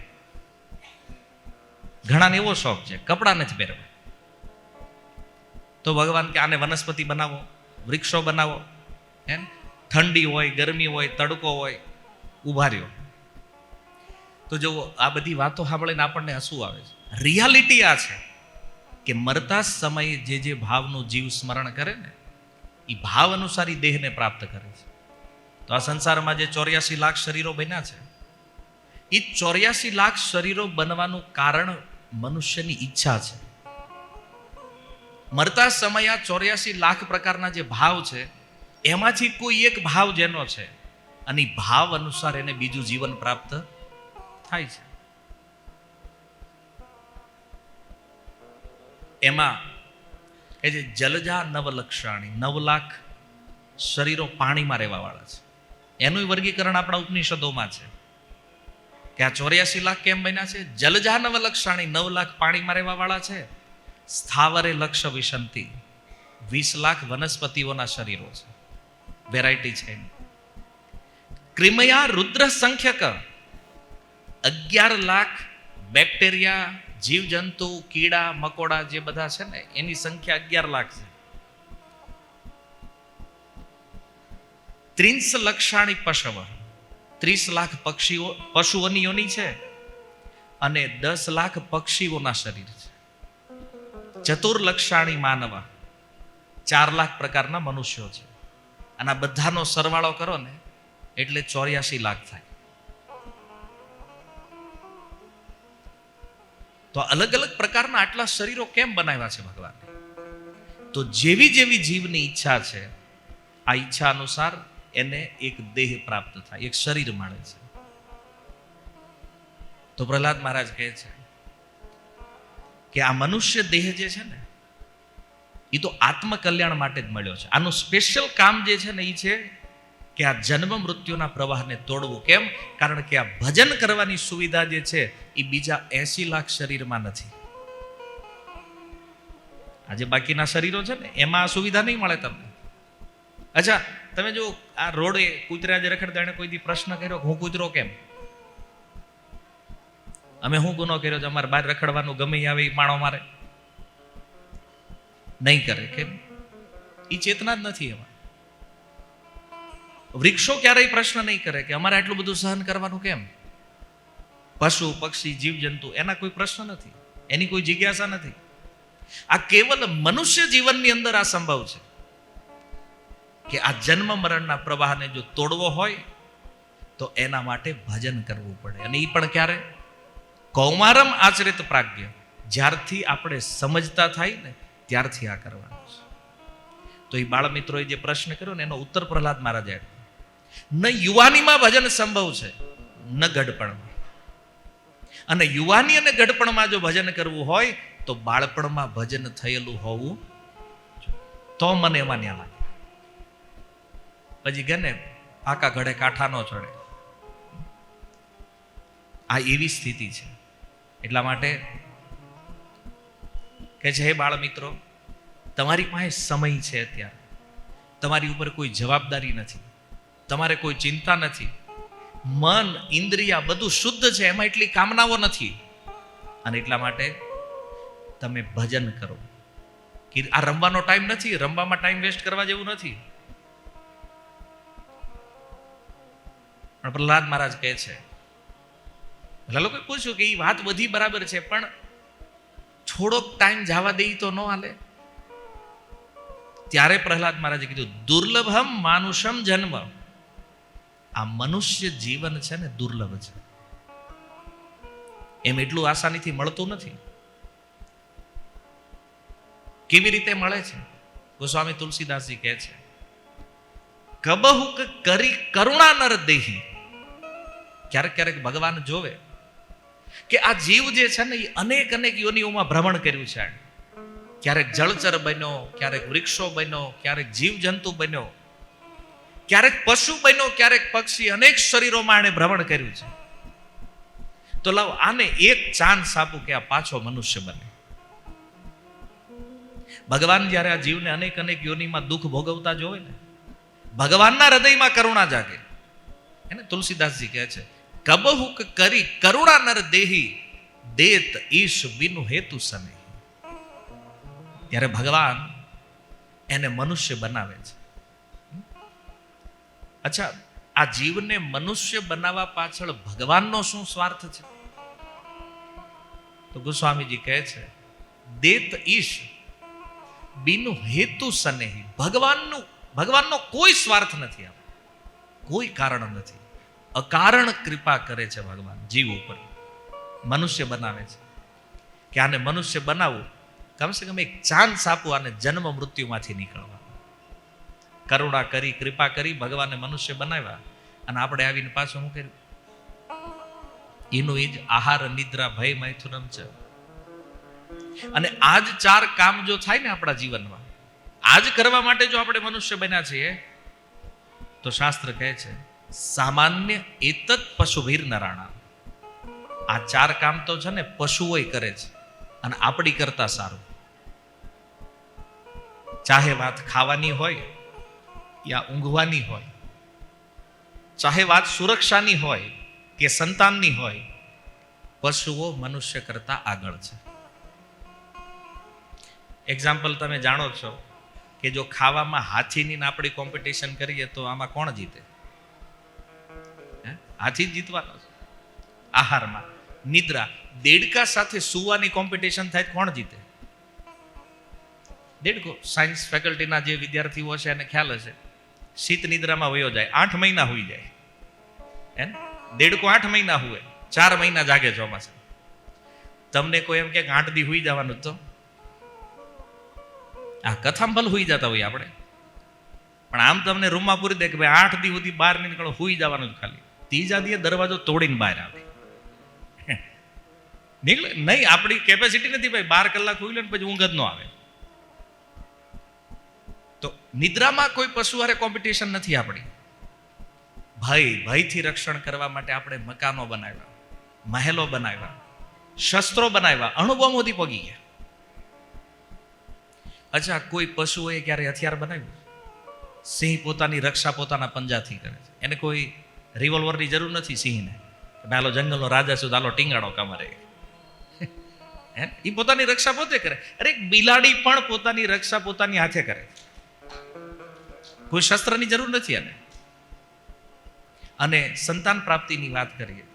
ઘણાને એવો શોખ છે કપડા નથી પહેરવા. તો ભગવાન કે આને વનસ્પતિ બનાવો, વૃક્ષો બનાવો, હે, ઠંડી હોય, ગરમી હોય, તડકો હોય, ઉભા રહ્યો. તો જો આ બધી વાતો સાંભળીને આપણને હસવું આવે છે. રિયાલિટી આ છે કે મરતા સમયે જે ભાવનું જીવ સ્મરણ કરે ને, એ ભાવ અનુસાર એ દેહને પ્રાપ્ત કરે છે. તો આ સંસારમાં જે 84 લાખ શરીરો બન્યા છે, એ 84 લાખ શરીરો બનવાનું કારણ મનુષ્યની ઈચ્છા છે. મરતા સમયે આ 84 લાખ પ્રકારના જે ભાવ છે, એમાંથી કોઈ એક ભાવ જેનો છે, અને ભાવ અનુસાર એને બીજું જીવન પ્રાપ્ત થાય છે. એમાં એ જે જલજા નવલક્ષાણી, 9 લાખ શરીરો પાણીમાં રહેવા વાળા છે. એનું વર્ગીકરણ આપણા ઉપનિષદોમાં છે કે આ 84 લાખ કેમ બન્યા છે. જલજા નવલક્ષાણી, 9 લાખ પાણીમાં રહેવા વાળા છે. સ્થાવરે લક્ષ વિશંતિ, 20 લાખ વનસ્પતિઓના શરીરો છે, વેરાયટી છે. ક્રિમયા રુદ્ર સંખ્યક, 11 લાખ બેક્ટેરિયા, જીવજંતુ, કીડા મકોડા જે બધા છે ને, એની સંખ્યા 11 લાખ છે. 30 લક્ષાણી પશવ, 30 લાખ પક્ષીઓ, પશુઓની યોની છે, અને 10 લાખ પક્ષીઓના શરીર છે. ચતુર્લક્ષાણી માનવ, 4 લાખ પ્રકારના મનુષ્યો છે. અને આ બધાનો સરવાળો કરો ને એટલે 84 લાખ થાય. તો અલગ અલગ પ્રકારના આટલા શરીરો કેમ બનાવ્યા છે ભગવાને? તો જેવી જેવી જીવની ઈચ્છા છે, આ ઈચ્છા અનુસાર એને એક દેહ પ્રાપ્ત થાય, એક શરીર મળે છે. તો પ્રહલાદ મહારાજ કહે છે કે આ મનુષ્ય દેહ જે છે ને, એ તો આત્મકલ્યાણ માટે જ મળ્યો છે. આનું સ્પેશિયલ કામ જે છે ને, એ છે કે આ જન્મ મૃત્યુના પ્રવાહને તોડવું. કેમ? કારણ કે આ ભજન કરવાની સુવિધા જે છે એ બીજા 80 લાખ શરીરમાં નથી. આજે બાકીના શરીરો છે ને, એમાં આ સુવિધા નહીં મળે તમને. અચ્છા, તમે જો આ રોડે કૂતરા જે રખડતા, એને કોઈ દી પ્રશ્ન કર્યો હું કૂતરો કેમ? અમે શું ગુનો કર્યો છે, અમારે બહાર રખડવાનું ગમે આવે એ માણો મારે? નહીં કરે. કેમ? એ ચેતના જ નથી એમાં. વૃક્ષો ક્યારેય પ્રશ્ન નહીં કરે કે અમારે આટલું બધું સહન કરવાનું કેમ? પશુ પક્ષી જીવજંતુ, એના કોઈ પ્રશ્ન નથી, એની કોઈ જિજ્ઞાસા નથી. આ કેવલ મનુષ્ય જીવનની અંદર આ સંભવ છે કે આ જન્મ મરણના પ્રવાહને જો તોડવો હોય તો એના માટે ભજન કરવું પડે. અને એ પણ ક્યારે? કૌમારમ આચરિત પ્રાજ્ઞ, જ્યારથી આપણે સમજતા થાય ને ત્યારથી આ કરવાનું છે. તો એ બાળ મિત્રોએ જે પ્રશ્ન કર્યો ને, એનો ઉત્તર પ્રહલાદ મહારાજે આપ્યો. ન યુવાનીમાં ભજન સંભવ છે, ન ગઢપણમાં. અને યુવાની અને ગઢપણમાં જો ભજન કરવું હોય તો બાળપણમાં ભજન થયેલું હોવું તો મને એમાં ન્યા લાગે. પછી કે ને પાકા ઘડે કાંઠા નો ચડે, આ એવી સ્થિતિ છે. એટલા માટે કે છે, હે બાળ મિત્રો, તમારી પાસે સમય છે અત્યારે, તમારી ઉપર કોઈ જવાબદારી નથી, તમારે કોઈ ચિંતા નથી, મન ઇન્દ્રિયા બધું શુદ્ધ છે, એમાં એટલી કામનાઓ નથી. અને એટલા માટે તમે ભજન કરો. કે આ રમવાનો ટાઈમ નથી, રમવામાં ટાઈમ વેસ્ટ કરવા જેવું નથી. પણ પ્રહલાદ મહારાજ કહે છે, પેલા લોકોએ પૂછ્યું કે એ વાત બધી બરાબર છે, પણ થોડોક ટાઈમ જવા દઈ તો ન હાલે. ત્યારે પ્રહલાદ મહારાજે કીધું, દુર્લભમ માનુષમ જન્મ. આ મનુષ્ય જીવન છે ને દુર્લભ છે, એમ એટલું આસાનીથી મળતું નથી. કેવી રીતે મળે છે? ગોસ્વામી તુલસીદાસજી કહે છે, કબહુક કરી કરુણા નર દેહી. ક્યારેક ક્યારેક ભગવાન જોવે કે આ જીવ જે છે ને એ અનેક અનેક યોનિઓમાં ભ્રમણ કર્યું છે. ક્યારેક જળચર બન્યો, ક્યારેક વૃક્ષો બન્યો, ક્યારેક જીવજંતુ બન્યો, ક્યારેક પશુ બન્યો, ક્યારેક પક્ષી, અનેક શરીરોમાં એણે ભ્રમણ કર્યું છે. તો લાવ આને એક ચાન્સ આપું કે આ પાછો મનુષ્ય બને. ભગવાન જ્યારે આ જીવને અનેક અનેક યોનિમાં દુઃખ ભોગવતા જોવે ને, ભગવાનના હૃદયમાં કરુણા જાગે. એને તુલસીદાસજી કહે છે, કબહુક કરી કરુણા નર દેહી દેત ઈશ બિનુ હેતુ સને. ત્યારે ભગવાન એને મનુષ્ય બનાવે છે. અચ્છા, આ જીવને મનુષ્ય બનાવવા પાછળ ભગવાનનો શું સ્વાર્થ છે? તો ગોસ્વામીજી કહે છે, દેત ઈશ બિનુ હેતુ સનેહી. ભગવાનનો કોઈ સ્વાર્થ નથી, આમ કોઈ કારણ નથી. અકારણ કૃપા કરે છે ભગવાન જીવ ઉપર, મનુષ્ય બનાવે છે. કે આને મનુષ્ય બનાવવું, કમસે કમ એક ચાન્સ આપવું આને જન્મ મૃત્યુમાંથી નીકળવા. કરુણા કરી, કૃપા કરી, ભગવાને મનુષ્ય બનાવ્યા. અને આપણે આવીને પાછું શું કર્યું? એનું એ જ આહાર, નિદ્રા, ભય, મૈથુનમ છે. અને આ જ 4 કામ જો થાય ને આપણા જીવનમાં, આજ કરવા માટે જો આપણે મનુષ્ય બન્યા છીએ, તો શાસ્ત્ર કહે છે, સામાન્ય એતત પશુભીર નરાણા. આ 4 કામ તો છે ને પશુઓ કરે છે, અને આપણી કરતા સારું. ચાહે વાત ખાવાની હોય યા ઊંઘવાની હોય, ચાહે વાત સુરક્ષાની હોય કે સંતાનની હોય, પશુઓ મનુષ્ય કરતા આગળ છે. એક્ઝામ્પલ તમે જાણો છો કે જો ખાવામાં હાથીની આપણી કોમ્પિટિશન કરીએ તો આમાં કોણ જીતે? હાથી જ જીતવાનો છે. આહારમાં નિદ્રા, દેડકા સાથે સુવાની કોમ્પિટિશન થાય કોણ જીતે? દેડકો. સાયન્સ ફેકલ્ટીના જે વિદ્યાર્થીઓ છે એને ખ્યાલ હશે, શીત નિદ્રામાં વયો જાય, 8 મહિના હોઈ જાય. દેડકો 8 મહિના હુએ, 4 મહિના જાગે ચોમાસા. તમને કોઈ એમ કે 8 દી હુઈ જવાનું, તો આ કથામાં ભલે હુઈ જતા હોય આપણે, પણ આમ તમને રૂમમાં પૂરી દે કે ભાઈ 8 દી સુધી બહાર નહીં નીકળો, હુઈ જવાનું જ ખાલી. 3જા દીએ દરવાજો તોડીને બહાર આવે. નીકળે નહીં, આપણી કેપેસિટી નથી ભાઈ 12 કલાક હુઈ લે ને પછી ઊંઘ જ ન આવે. તો નિદ્રામાં કોઈ પશુ હારે કોમ્પિટિશન નથી આપણી. ભયથી રક્ષણ કરવા માટે આપણે મકાનો બનાવ્યા, મહેલો બનાવ્યા, શસ્ત્રો બનાવ્યા, અણુબોમોથી પગી ગયા. અચ્છા, કોઈ પશુએ ક્યારે હથિયાર બનાવ્યું? સિંહ પોતાની રક્ષા પોતાના પંજાથી કરે છે. એને કોઈ રિવોલ્વરની જરૂર નથી સિંહને. હાલો જંગલનો રાજા છું, હાલો ટીંગાડો કમરે. એ પોતાની રક્ષા પોતે કરે. અરે બિલાડી પણ પોતાની રક્ષા પોતાની હાથે કરે, કોઈ શસ્ત્રની જરૂર નથી એને. અને સંતાન પ્રાપ્તિની વાત કરીએ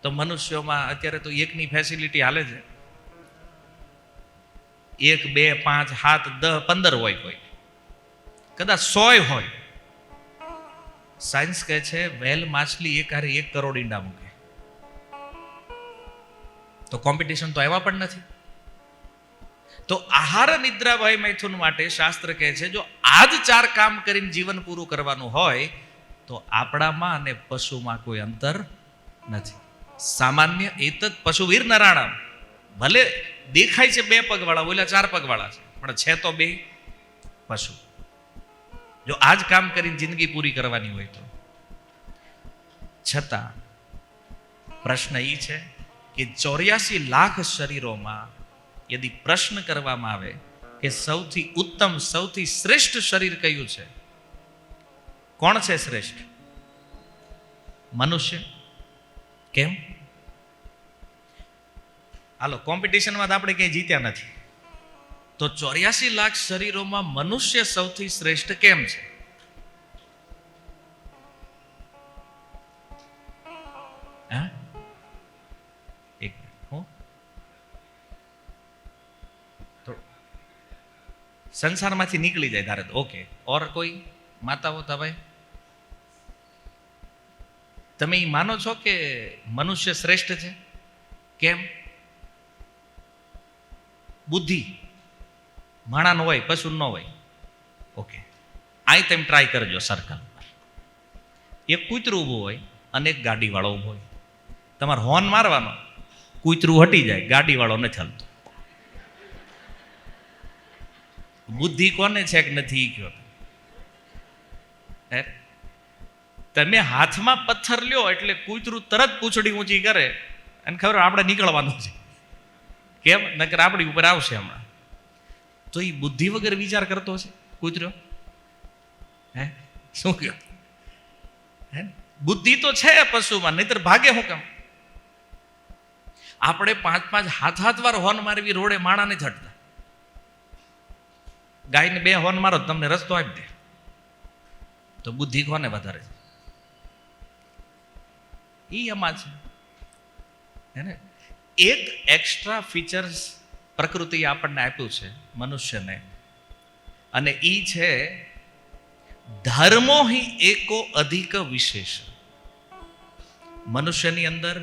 તો મનુષ્યોમાં અત્યારે તો એકની ફેસિલિટી હાલે છે. 1, 2, 5, 7, 10, 15 હોય, કોઈ કદાચ 100 હોય. સાયન્સ કહે છે વેલ માછલી એક હારે 1 કરોડ ઈંડા મૂકે. તો કોમ્પિટિશન તો એમાં પણ નથી. તો આહાર, નિદ્રા, ભય, મૈથુન માટે શાસ્ત્ર કહે છે જો આ જ 4 કામ કરીને જીવન પૂરું કરવાનું હોય તો આપણામાં અને પશુમાં કોઈ અંતર નથી. સામાન્ય એતત પશુવીર નરાણામ. ભલે દેખાય છે 2 પગવાળા, ઓલા 4 પગવાળા છે, પણ છે તો 2 પશુ. જો આ જ કામ કરીને જિંદગી પૂરી કરવાની હોય તો. છતાં પ્રશ્ન એ છે કે 84 લાખ શરીરોમાં યદિ પ્રશ્ન કરવામાં આવે કે સૌથી ઉત્તમ, સૌથી શ્રેષ્ઠ શરીર કયું છે, કોણ છે શ્રેષ્ઠ? મનુષ્ય. કેમ? હાલો, કોમ્પિટિશનમાં તો આપણે ક્યાંય જીત્યા નથી, તો 84 લાખ શરીરોમાં મનુષ્ય સૌથી શ્રેષ્ઠ કેમ છે? હા, એક હું તો સંસારમાંથી નીકળી જાય ધારે તો ઓકે. ઓર કોઈ માતા હોતા ભાઈ, તમે એ માનો છો કે મનુષ્ય શ્રેષ્ઠ છે? કેમ? બુદ્ધિ માણા ન હોય, પશુ ન હોય. ઓકે, આય તેમ ટ્રાય કરજો. સર્કલ એક કૂતરું ઊભું હોય અને એક ગાડી વાળો ઊભો હોય. તમારે હોર્ન મારવાનો, કૂતરું હટી જાય, ગાડી વાળો નથી ચાલતો. બુદ્ધિ કોને છે કે નથી કયો? તમે હાથમાં પથ્થર લ્યો એટલે કૂતરું તરત પૂંછડી ઊંચી કરે અને ખબર આપણે નીકળવાનું છે. કેમ? નકર આપણી ઉપર આવશે હમણાં. તો એ બુદ્ધિ વગર વિચાર કરતો છે કૂતરો? હે, શું કહ્યું? હે, બુદ્ધિ તો છે પશુમાં, નહીતર ભાગે હું કામ? આપણે 5-5 હાથ વાર હોર્ન મારવી રોડે માણા નથી હટતા. ગાયને 2 હોર્ન મારો તમને રસ્તો આપી દે. તો બુદ્ધિ કોને વધારે છે? એ એમાં છે. હે ને, એક એક્સ્ટ્રા ફીચર્સ પ્રકૃતિ આપણને આપ્યું છે મનુષ્યને, અને એ છે ધર્મો હિ એકો અધિક વિશેષ. મનુષ્યની અંદર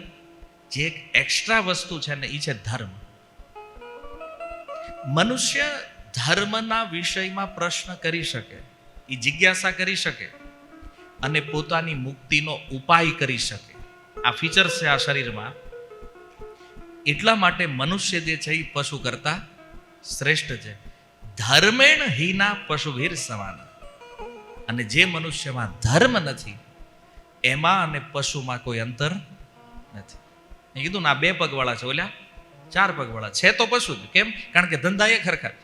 જે એક એક્સ્ટ્રા વસ્તુ છે ને એ છે ધર્મ. મનુષ્ય ધર્મના વિષયમાં પ્રશ્ન કરી શકે, એ જિજ્ઞાસા કરી શકે અને પોતાની મુક્તિનો ઉપાય કરી શકે. આ ફીચર્સ છે આ શરીરમાં. એટલા માટે મનુષ્ય જે છે એ પશુ કરતા શ્રેષ્ઠ છે. ધર્મેણ હીના પશુભીર સમાન. અને જે મનુષ્યમાં ધર્મ નથી એમાં અને પશુમાં કોઈ અંતર નથી. મેં કીધું ને, આ 2 પગવાળા છે, ઓલા 4 પગવાળા છે તો પશુ જ. કેમ? કારણ કે ધંધા એ ખરખા,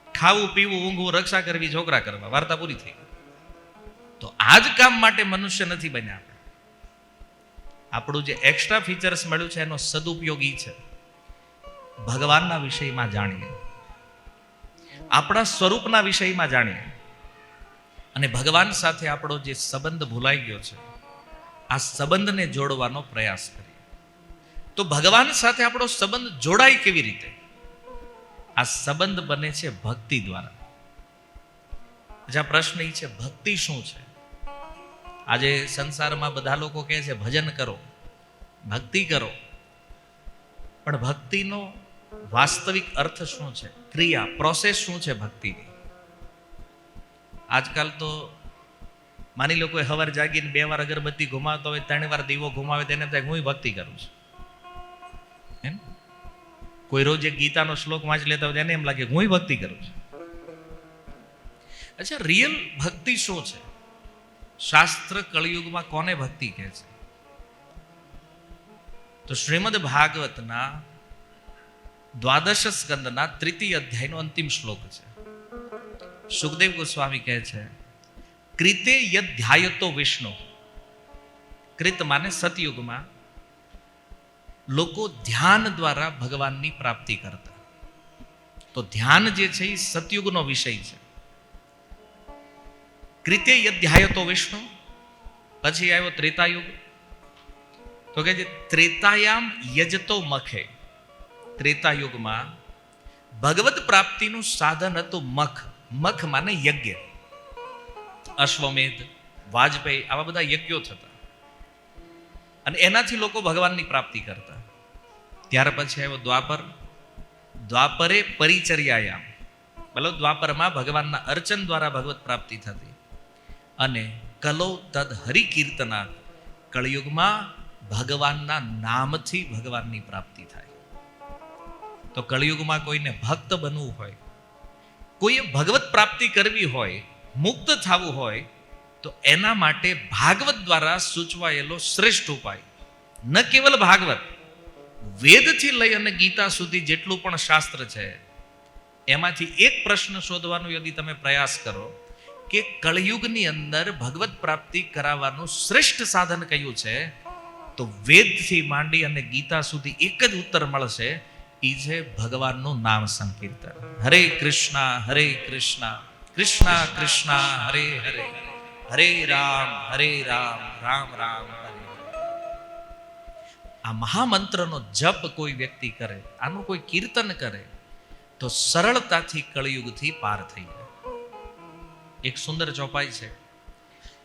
ખાવું પીવું ઊંઘવું રક્ષા કરવી છોકરા કરવા, વાર્તા પૂરી થઈ. તો આ જ કામ માટે મનુષ્ય નથી બન્યા. આપણું જે એક્સ્ટ્રા ફીચર્સ મળ્યું છે એનો સદુપયોગી છે ભગવાનના વિષયમાં જાણીએ, આપણા સ્વરૂપના વિષયમાં જાણીએ, અને ભગવાન સાથે આપણો જે સંબંધ ભૂલાઈ ગયો છે આ સંબંધને જોડવાનો પ્રયાસ કરીએ. તો ભગવાન સાથે આપણો સંબંધ જોડાય કેવી રીતે? આ સંબંધ બને છે ભક્તિ દ્વારા. આ પ્રશ્ન એ છે, ભક્તિ શું છે? આજે સંસારમાં બધા લોકો કહે છે ભજન કરો, ભક્તિ કરો, પણ ભક્તિનો વાસ્તવિક અર્થ શું છે? ક્રિયા, પ્રોસેસ શું છે ભક્તિની? આજકાલ તો માની લો કોઈ સવાર જાગીને 2 વાર અગરબત્તી ઘુમાવતો હોય, 3 વાર દીવો ઘુમાવે, તેને થાય હું ભક્તિ કરું છું. એમ કોઈ રોજ એક ગીતાનો શ્લોક વાંચી લેતા હોય એને એમ લાગે હું ભક્તિ કરું છું. અચ્છા, રિયલ ભક્તિ શું છે? શાસ્ત્ર કળિયુગમાં કોને ભક્તિ કહે છે? તો શ્રીમદ ભાગવતના 12 સ્કંદના 3ય અધ્યાયનો અંતિમ શ્લોક છે. સુખદેવ ગોસ્વામી કહે છે, કૃતે યધ્યાયતો વિષ્ણુ. કૃત માને સતયુગમાં લોકો ધ્યાન દ્વારા ભગવાનની પ્રાપ્તિ કરતા. તો ધ્યાન જે છે એ સતયુગનો વિષય છે. કૃતે યધ્યાયતો વિષ્ણુ. પછી આવ્યો ત્રેતાયુગ. તો કે જે ત્રેતાયામ યજતો મખે. ત્રેતાયુગમાં ભગવત પ્રાપ્તિનું સાધન હતું મખ. મખ માને યજ્ઞ. અશ્વમેધ, વાજપેયી, આવા બધા યજ્ઞો થતા અને એનાથી લોકો ભગવાનની પ્રાપ્તિ કરતા. ત્યાર પછી આવ્યો દ્વાપર. દ્વાપરે પરિચર્યાયામ, બોલો દ્વાપરમાં ભગવાનના અર્ચન દ્વારા ભગવત પ્રાપ્તિ થતી. અને કલો તદ હરિકીર્તના, કળિયુગમાં ભગવાનના નામથી ભગવાનની પ્રાપ્તિ થાય. તો કળિયુગમાં કોઈને ભક્ત બનવું હોય, કોઈએ ભગવત પ્રાપ્તિ કરવી હોય, મુક્ત થવું હોય, તો એના માટે ભાગવત દ્વારા સૂચવાયેલો શ્રેષ્ઠ ઉપાય, ન કેવલ ભાગવત, વેદથી લઈ અને ગીતા સુધી જેટલું પણ શાસ્ત્ર છે એમાંથી એક પ્રશ્ન શોધવાનો યદિ તમે પ્રયાસ કરો કે કળયુગની અંદર ભગવત પ્રાપ્તિ કરાવવાનું શ્રેષ્ઠ સાધન કયું છે, તો વેદથી માંડી અને ગીતા સુધી એક જ ઉત્તર મળશે, એ છે ભગવાનનું નામ સંકીર્તન. હરે કૃષ્ણ કૃષ્ણ કૃષ્ણ હરે હરે, હરે રામ રામ રામ હરે હરે. આ મહામંત્રનો જપ કોઈ વ્યક્તિ કરે, આનું કોઈ કીર્તન કરે, તો સરળતાથી કળયુગથી પાર થઈ જાય. એક સુંદર ચોપાઈ છે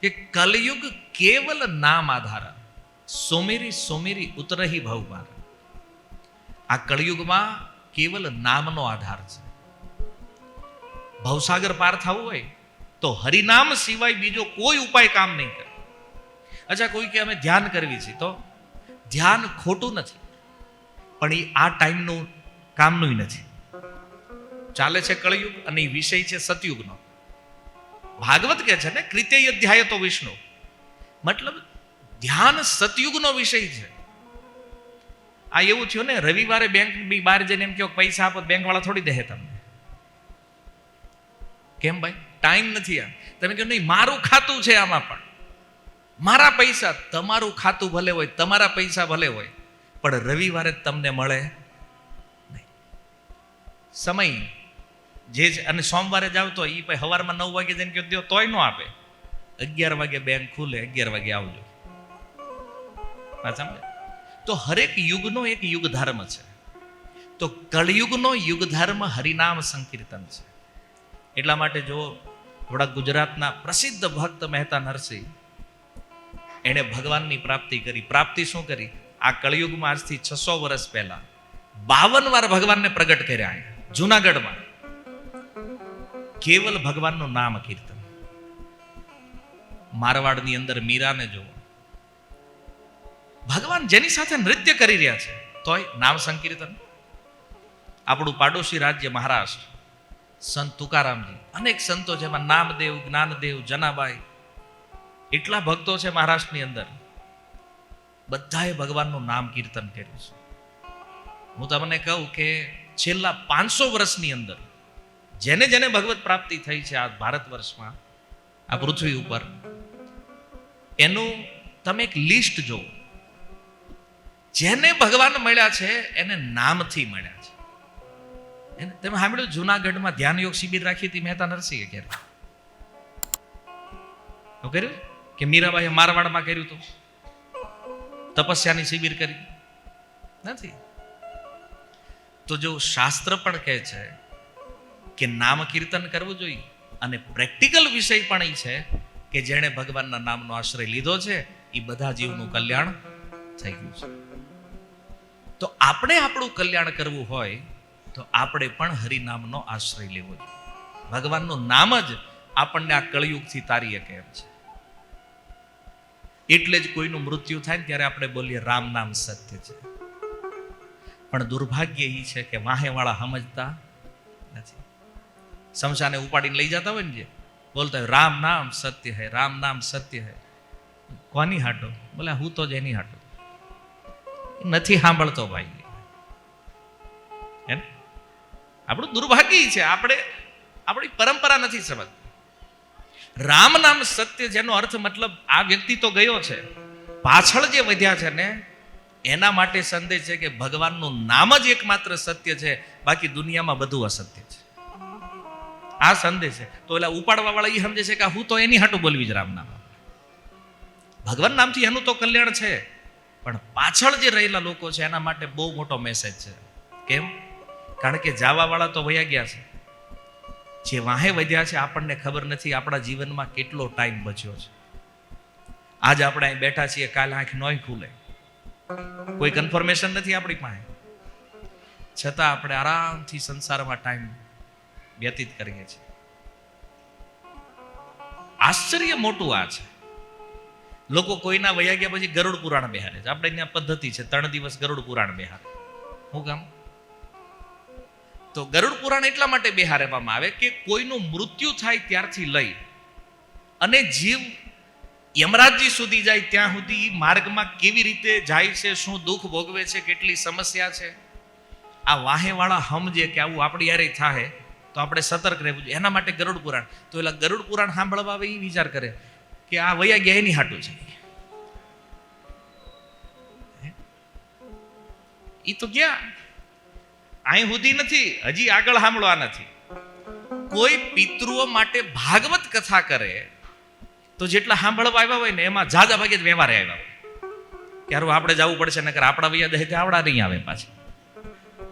કે કલયુગ કેવલ નામ આધારા, સોમેરી સોમેરી ઉતરહી ભવપાર. આ કળયુગમાં કેવલ નામનો આધાર છે. ભવસાગર પાર થવું હોય તો હરિનામ સિવાય બીજો કોઈ ઉપાય કામ નહીં કરે. અચ્છા, કોઈ કે અમે ધ્યાન કરવી છે, તો ધ્યાન ખોટું નથી, પણ એ આ ટાઈમનું કામનું નથી. ચાલે છે કળયુગ અને એ વિષય છે સતયુગનો. ભાગવત કે છે ને, કૃત્ય અધ્યાય તો વિષ્ણુ, મતલબ ધ્યાન સતયુગનો વિષય છે. આ એવું થયું ને, રવિવારે બેંક બી બહાર જઈને એમ કહો પૈસા આપો, બેંક વાળા થોડી દે તમને. કેમ ભાઈ, ટાઈમ નથી. આ તમે કહો નહીં મારું ખાતું છે, આમાં પણ મારા પૈસા. તમારું ખાતું ભલે હોય, તમારા પૈસા ભલે હોય, પણ રવિવારે તમને મળે નહીં સમય જે. અને સોમવારે જાવ તો એ પછી સવારમાં 9 વાગે જઈને કહો તોય ન આપે. 11 વાગે બેંક ખુલે, 11 વાગે આવજો. સમજે? તો હરેક યુગનો એક યુગ ધર્મ છે. તો કળયુગનો યુગ ધર્મ હરિનામ સંકીર્તન છે. એટલા માટે જો થોડા ગુજરાતના પ્રસિદ્ધ ભક્ત મહેતા નરસિંહ, એણે ભગવાનની પ્રાપ્તિ કરી. પ્રાપ્તિ શું કરી? આ કળયુગમાં આજથી 600 વર્ષ પહેલા 52 વાર ભગવાનને પ્રગટ કર્યા. જુનાગઢમાં કેવલ ભગવાનનું નામ કીર્તન. મારવાડની અંદર મીરાને જુઓ, ભગવાન જેની સાથે નૃત્ય કરી રહ્યા છે તોય નામ સંકીર્તન. આપણું પાડોશી રાજ્ય મહારાષ્ટ્ર, સંત તુકારામજી, અનેક સંતો છે, એમાં નામદેવ, જ્ઞાનદેવ, જનાબાઈ, એટલા ભક્તો છે મહારાષ્ટ્રની અંદર. બધાએ ભગવાનનું નામ કીર્તન કર્યું છે. હું તમને કહું કે છેલ્લા 500 વર્ષની અંદર જેને જેને ભગવત પ્રાપ્તિ થઈ છે આ ભારત વર્ષમાં, આ પૃથ્વી ઉપર, એનું તમે એક લિસ્ટ જુઓ. જેને ભગવાન મળ્યા છે એને નામથી મળ્યા છે. તમે સાંભળ્યું જુનાગઢમાં ધ્યાન યોગ શિબિર રાખી હતી મહેતા નરસિંહે ક્યારે? કર્યું કે મીરાબાઈએ મારવાડમાં કર્યું હતું? તપસ્યાની શિબિર કરી નથી. તો જો શાસ્ત્ર પણ કહે છે કે નામ કીર્તન કરવું જોઈએ, અને પ્રેક્ટિકલ વિષય પણ એ છે કે જેણે ભગવાનના નામનો આશ્રય લીધો છે એ બધા જીવનું કલ્યાણ થઈ ગયું છે. તો આપણે આપણું કલ્યાણ કરવું હોય તો આપણે પણ હરિનામનો આશ્રય લેવો જોઈએ. ભગવાનનું નામ જ આપણને આ કળયુગથી તારી શકે એમ છે. એટલે જ કોઈનું મૃત્યુ થાય ને ત્યારે આપણે બોલીએ રામ નામ સત્ય છે. પણ દુર્ભાગ્ય એ છે કે વાહેવાળા સમજતા નથી. શમશાને ઉપાડીને લઈ જતા હોય ને, જે બોલતા હોય રામ નામ સત્ય હૈ, રામ નામ સત્ય હૈ. કોની હાટો? બોલે હું તો જ એની હાટો. નથી સાંભળતો ભાઈ. આપણું દુર્ભાગ્ય છે, આપણે આપણી પરંપરા નથી સમજતી. રામ નામ સત્ય, જેનો અર્થ મતલબ આ વ્યક્તિ તો ગયો છે, પાછળ જે વધ્યા છે ને એના માટે સંદેશ છે કે ભગવાનનું નામ જ એકમાત્ર સત્ય છે, બાકી દુનિયામાં બધું અસત્ય છે. આ સંદેશ છે. તો એલા ઉપાડવા વાળા એ સમજે છે કે હું તો એની હાટું બોલવી જ રામ નામ. ભગવાન નામથી એનું તો કલ્યાણ છે, પણ પાછળ જે રહેલા લોકો છે એના માટે બહુ મોટો મેસેજ છે. કેમ? કારણ કે જાવા વાળા તો વયા ગયા છે, જે વાહે વધ્યા છે આપણને ખબર નથી આપણા જીવનમાં કેટલો ટાઈમ બચ્યો છે. આજ આપણે અહીં બેઠા છીએ, કાલે આંખ નોય ખુલે, કોઈ કન્ફર્મેશન નથી આપણી પાસે. છતાં આપણે આરામથી સંસારમાં ટાઈમ વ્યતીત કરીએ છીએ. આશ્ચર્ય મોટું આ છે. લોકો કોઈના વયા ગયા પછી ગરુડ પુરાણ બેહારે છે. આપણે અહીંયા પદ્ધતિ છે 3 દિવસ ગરુડ પુરાણ બેહારે. શું કામ? તો ગરુડ પુરાણ એટલા માટે બેહારવામાં આવે કે કોઈનું મૃત્યુ થાય ત્યારથી લઈ અને જીવ યમરાજજી સુધી જાય ત્યાં સુધી માર્ગમાં કેવી રીતે જાય છે, શું દુઃખ ભોગવે છે, કેટલી સમસ્યા છે, આ વાહેવાળા સમજે કે આવું આપણી યારે થાય તો આપણે સતર્ક રહેવું જોઈએ. એના માટે ગરુડ પુરાણ. તો એલા ગરુડ પુરાણ સાંભળવા આવે એ વિચાર કરે કે આ વયા ગયા એની હાટું છે. એ તો ક્યાં અહીં સુધી નથી, હજી આગળ સાંભળવા નથી. કોઈ પિતૃઓ માટે ભાગવત કથા કરે તો જેટલા સાંભળવા આવ્યા હોય ને એમાં જાજા ભાગે જ વ્યવહારે આવ્યા હોય. ક્યારે આપણે જવું પડશે નકર આપણા વૈયા દે કે આવડા નહીં આવે પાછા.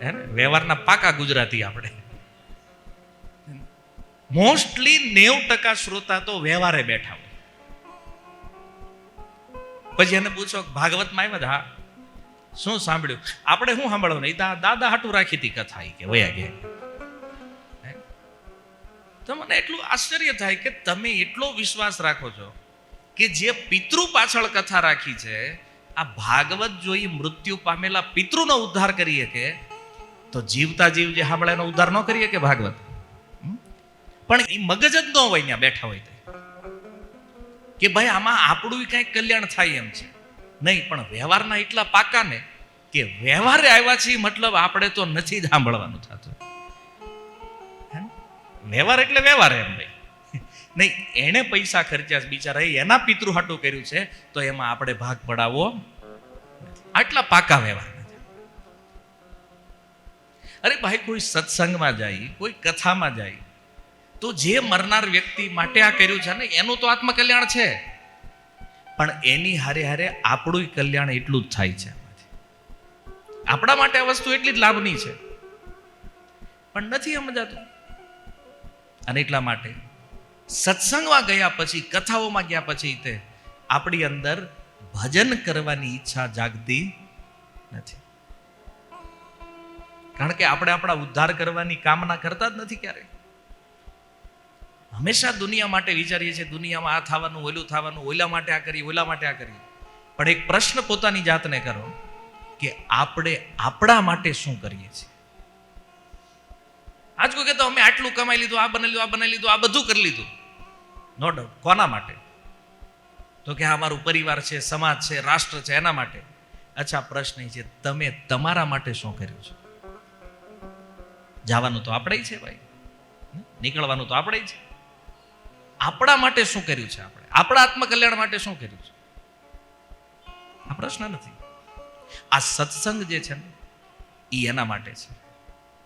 હે ને, વ્યવહારના પાકા ગુજરાતી આપણે. મોસ્ટલી 90% શ્રોતા તો વ્યવહારે બેઠા હોય. પછી એને પૂછો ભાગવતમાં આવ્યા? હા. શું સાંભળ્યું? આપણે શું સાંભળવું? નહીં દાદા હાટું રાખી હતી કથા કે વયા ગયા. તો મને એટલું આશ્ચર્ય થાય કે તમે એટલો વિશ્વાસ રાખો છો કે જે પિતૃ પાછળ કથા રાખી છે, આ ભાગવત જોઈ મૃત્યુ પામેલા પિતૃનો ઉદ્ધાર કરીએ કે તો જીવતા જીવ જે સાંભળે એનો ઉદ્ધાર ન કરીએ કે ભાગવત? પણ એ મગજ જ ન હોય ત્યાં બેઠા હોય કે ભાઈ આમાં આપણું કઈક કલ્યાણ થાય એમ છે. નહીં, પણ વ્યવહારના એટલા પાકા ને કે વ્યવહારે આવ્યા છીએ મતલબ આપણે તો નથી જ સાંભળવાનું થતું. વ્યવહાર એટલે વ્યવહાર એમ ભાઈ. નહીં, એને પૈસા ખર્ચ્યા બિચારા, એના પિતૃ હાટું કર્યું છે તો એમાં આપણે ભાગ પડાવવો આટલા પાકા વ્યવહાર નથી. અરે ભાઈ, કોઈ સત્સંગમાં જાય, કોઈ કથામાં જાય તો જે મરનાર વ્યક્તિ માટે આ કર્યું છે ને એનું તો આત્મકલ્યાણ છે, પણ એની હારે હારે આપણું કલ્યાણ એટલું જ થાય છે. આપણા માટે આ વસ્તુ એટલી જ લાભની છે, પણ નથી સમજાતું. અને એટલા માટે સત્સંગમાં ગયા પછી, કથાઓમાં ગયા પછી તે આપણી અંદર ભજન કરવાની ઈચ્છા જાગતી નથી. કારણ કે આપણે આપણા ઉદ્ધાર કરવાની કામના કરતા જ નથી ક્યારે. હંમેશા દુનિયા માટે વિચારીએ છીએ, દુનિયામાં આ થવાનું, ઓલું થવાનું, ઓલા માટે આ કરીએ, ઓલા માટે આ કરીએ. પણ એક પ્રશ્ન પોતાની જાતને કરો કે આપણે આપણા માટે શું કરીએ છીએ? આજ કોઈ કહેતો અમે આટલું કમાઈ લીધું, આ બનાવી લીધું, આ બનાવી લીધું, આ બધું કરી લીધું. No doubt. કોના માટે? તો કે આ અમારું પરિવાર છે, સમાજ છે, રાષ્ટ્ર છે, એના માટે. અચ્છા, પ્રશ્ન એ છે તમે તમારા માટે શું કર્યું છે? જવાનું તો આપણે છે ભાઈ, નીકળવાનું તો આપણે છે. આપણા માટે શું કર્યું છે? આપણે આપણા આત્મકલ્યાણ માટે શું કર્યું છે? આ પ્રશ્ન નથી. આ સત્સંગ જે છે ને એ એના માટે છે.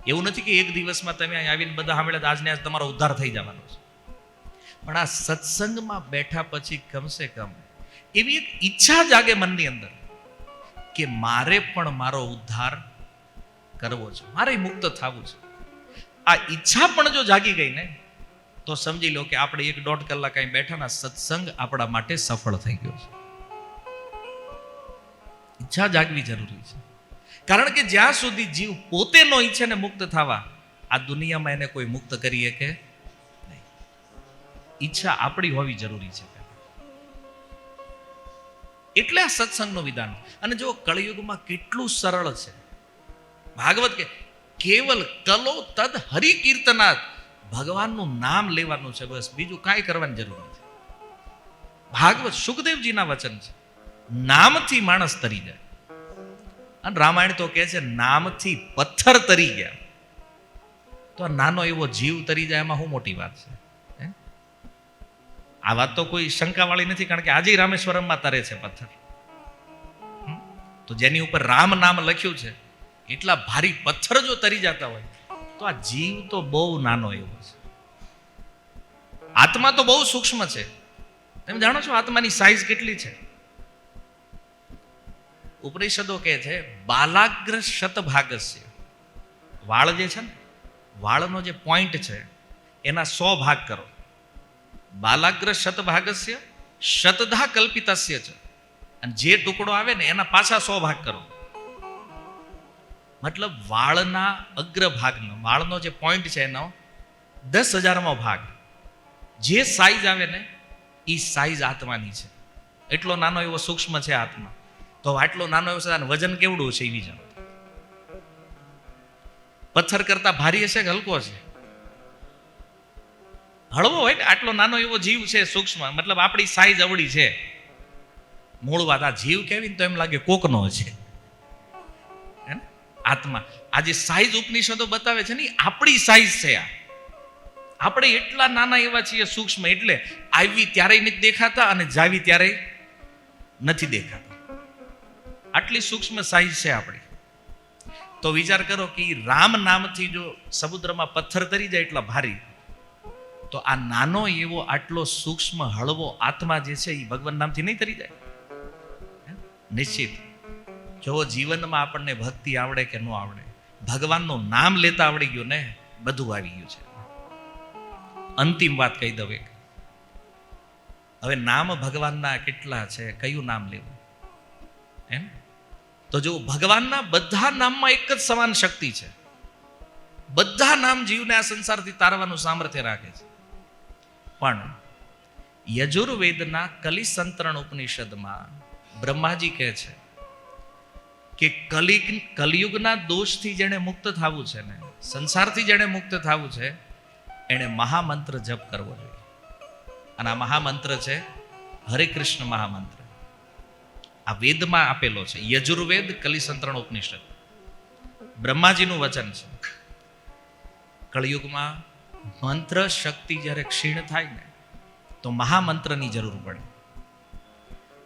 એવું નથી કે એક દિવસમાં તમે અહીં આવીને બધા સાંભળે આજને આજ તમારો ઉદ્ધાર થઈ જવાનો છે. પણ આ સત્સંગમાં બેઠા પછી કમસે કમ એવી એક ઈચ્છા જાગે મનની અંદર કે મારે પણ મારો ઉદ્ધાર કરવો છે, મારે મુક્ત થવું છે. આ ઈચ્છા પણ જો જાગી ગઈ ને તો સમજી લો કે આપણે 1-1.5 કલાક અહીં બેઠાના સત્સંગ આપણા માટે સફળ થઈ ગયો છે. ઈચ્છા જાગવી જરૂરી છે. કારણ કે જ્યાં સુધી જીવ પોતે નો ઈચ્છે ને મુક્ત થવા, આ દુનિયામાં એને કોઈ મુક્ત કરીએ કે નહીં. ઈચ્છા આપણી હોવી જરૂરી છે. એટલે આ સત્સંગનું વિધાન. અને જો કળિયુગમાં કેટલું સરળ છે. ભાગવત કે કેવલ કલો તદ હરિ કીર્તનાથ, ભગવાનનું નામ લેવાનું છે, બસ બીજું કાંઈ કરવાની જરૂર નથી. ભાગવત સુખદેવજીના વચન છે. નામથી માણસ તરી જાય. અને રામાયણ તો કહે છે નામથી પથ્થર તરી ગયા. તો આ નાનો એવો જીવ તરી જાય એમાં શું મોટી વાત છે? આ વાત તો કોઈ શંકા વાળી નથી. કારણ કે આજે રામેશ્વરમમાં તરે છે પથ્થર. તો જેની ઉપર રામ નામ લખ્યું છે એટલા ભારી પથ્થર જો તરી જતા હોય તો આ જીવ તો બહુ નાનો એવો છે. આત્મા તો બહુ સૂક્ષ્મ છે. તમે જાણો છો આત્માની સાઈઝ કેટલી છે? ઉપનિષદો કહે છે બાલાગ્ર શતભાગસ્ય. વાળ જે છે ને, વાળનો જે પોઈન્ટ છે એના 100 ભાગ કરો. બાલાગ્ર શતભાગસ્ય શતધા કલ્પિતસ્ય છે. અને જે ટુકડો આવે ને એના પાછા 100 ભાગ કરો. મતલબ વાળના અગ્રભાગનો, વાળનો જે પોઈન્ટ છે એનો 10,000મો ભાગ. જે સાઈઝ આવે ને એ સાઈઝ આત્માની છે. એટલો નાનો એવો સૂક્ષ્મ છે આત્મા. તો આટલો નાનો એવો છે, વજન કેવડું છે એ વિચારો. પથ્થર કરતા ભારી હશે કે હલકો છે? હળવો હોય ને. આટલો નાનો એવો જીવ છે સૂક્ષ્મ, મતલબ આપણી સાઈઝ અવળી છે. મૂળ વાત આ જીવ કેવી તો એમ લાગે કોકનો છે આત્મા. આ જે સાઈઝ ઉપનિષદો બતાવે છે ને આપણી સાઈઝ છે. આપણે એટલા નાના એવા છીએ સૂક્ષ્મ, એટલે આવી ત્યારે નથી દેખાતા અને જાવી ત્યારે નથી દેખાતા. આટલી સૂક્ષ્મ સાઈઝ છે આપણી. તો વિચાર કરો કે રામ નામથી જો સમુદ્રમાં પથ્થર તરી જાય એટલા ભારી, તો આ નાનો એવો આટલો સૂક્ષ્મ હળવો આત્મા જે છે એ ભગવાન નામથી નહીં તરી જાય? નિશ્ચિત. જો જીવનમાં આપણને ભક્તિ આવડે કે ન આવડે, ભગવાનનું નામ લેતા આવડી ગયું ને, બધું આવી ગયું છે. અંતિમ વાત કહી દઉં એક. હવે નામ ભગવાનના કેટલા છે, કયું નામ લેવું એમ? તો જો ભગવાનના બધા નામમાં એક જ સમાન શક્તિ છે. બધા નામ જીવને આ સંસારથી તારવાનું સામર્થ્ય રાખે છે. પણ યજુર્વેદના કલિસંતરણ ઉપનિષદમાં બ્રહ્માજી કહે છે કે કલિયુગના દોષથી જેણે મુક્ત થવું છે ને, સંસારથી જેણે મુક્ત થવું છે, એણે મહામંત્ર જપ કરવો જોઈએ. અને આ મહામંત્ર છે હરે કૃષ્ણ મહામંત્ર. આ વેદમાં આપેલો છે, યજુર્વેદ કલિસંતરણ ઉપનિષદ, બ્રહ્માજીનું વચન છે. કળિયુગમાં મંત્ર શક્તિ જ્યારે ક્ષીણ થાય ને, તો મહામંત્રની જરૂર પડે.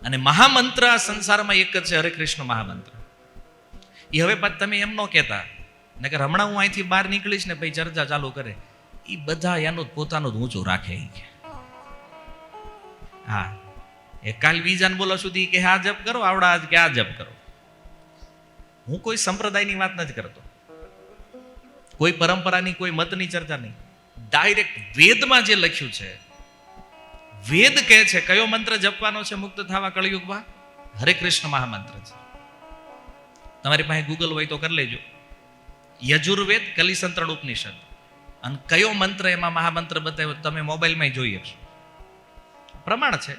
અને મહામંત્ર આ સંસારમાં એક જ છે, હરે કૃષ્ણ મહામંત્ર. એ હવે પાછું તમે એમ ન કહેતા નકર હમણાં હું અહીંથી બહાર નીકળીશ ને ભાઈ ચર્ચા ચાલુ કરે, એ બધા એનું પોતાનું જ ઊંચું રાખે. હા, એ કાલ બીજાને બોલો સુધી કે આ જપ કરો, આવડા આજ કે આ જપ કરો. હું કોઈ સંપ્રદાયની વાત નથી કરતો, કોઈ પરંપરાની, કોઈ મતની ચર્ચા નહીં. ડાયરેક્ટ વેદમાં જે લખ્યું છે, વેદ કહે છે કયો મંત્ર જપવાનો છે મુક્ત થવા કળિયુગમાં? હરે કૃષ્ણ મહામંત્ર છે. તમારી પાસે ગૂગલ હોય તો કરી લેજો, યજુર્વેદ કલિસંતરણ ઉપનિષદ, અને કયો મંત્ર એમાં મહામંત્ર બતાવ્યો તમે મોબાઈલમાં જોઈ શકશો. પ્રમાણ છે.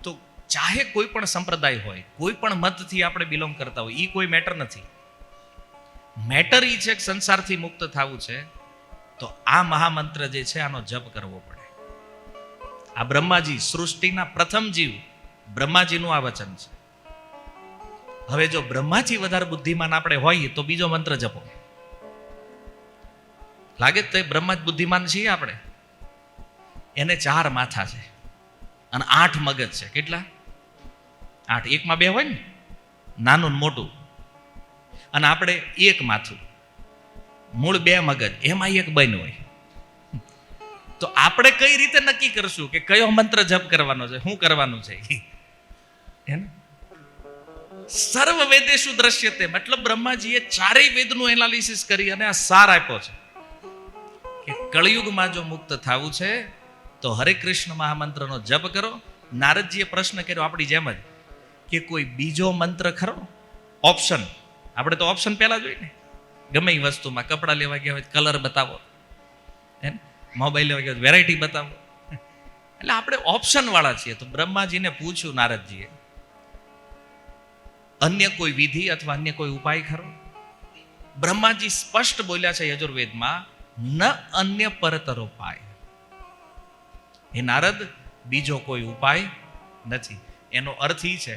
તો ચાહે કોઈ પણ સંપ્રદાય હોય, કોઈ પણ મતથી આપણે બિલોંગ કરતા હોય, એ કોઈ મેટર નથી. મેટર એ છે કે સંસારથી મુક્ત થવું છે, તો આ મહામંત્ર જે છે આનો જપ કરવો પડે. આ બ્રહ્માજી, સૃષ્ટિના પ્રથમ જીવ બ્રહ્માજીનું આ વચન છે. હવે જો બ્રહ્માજી વધારે બુદ્ધિમાન આપણે હોઈએ તો બીજો મંત્ર જપો. લાગે તો બ્રહ્મા જ બુદ્ધિમાન છીએ આપણે? એને 4 માથા છે અને 8 મગજ છે. કેટલા? 8. એકમાં 2 હોય ને, નાનું ને મોટું. અને આપણે 1 માથું, મૂળ 2 મગજ, એમાં 1 બન હોય. તો આપણે કઈ રીતે નક્કી કરશું કે કયો મંત્ર જપ કરવાનો છે, શું કરવાનું છે? સર્વ વેદેશુ દ્રશ્યતે, મતલબ બ્રહ્માજીએ 4 વેદનું એનાલિસિસ કરી અને આ સાર આપ્યો છે કે કળિયુગમાં જો મુક્ત થવું છે તો હરે કૃષ્ણ મહામંત્રનો જપ કરો. નારદજીએ પ્રશ્ન કર્યો આપણી જેમ જ કે કોઈ બીજો મંત્ર ખરો? ઓપ્શન. આપણે તો ઓપ્શન પહેલા જોઈએ ને, ગમે એ વસ્તુમાં, કપડાં લેવા ગયા હોય કલર બતાવો, મોબાઈલ લેવા ગયા વેરાયટી બતાવો. એટલે આપણે ઓપ્શન વાળા છીએ. તો બ્રહ્માજીને પૂછ્યું નારદજીએ, અન્ય કોઈ વિધિ અથવા અન્ય કોઈ ઉપાય ખરો? બ્રહ્માજી સ્પષ્ટ બોલ્યા છે યજુર્વેદમાં, ન અન્ય પરતર ઉપાય. હે નારદ, બીજો કોઈ ઉપાય નથી. એનો અર્થ એ છે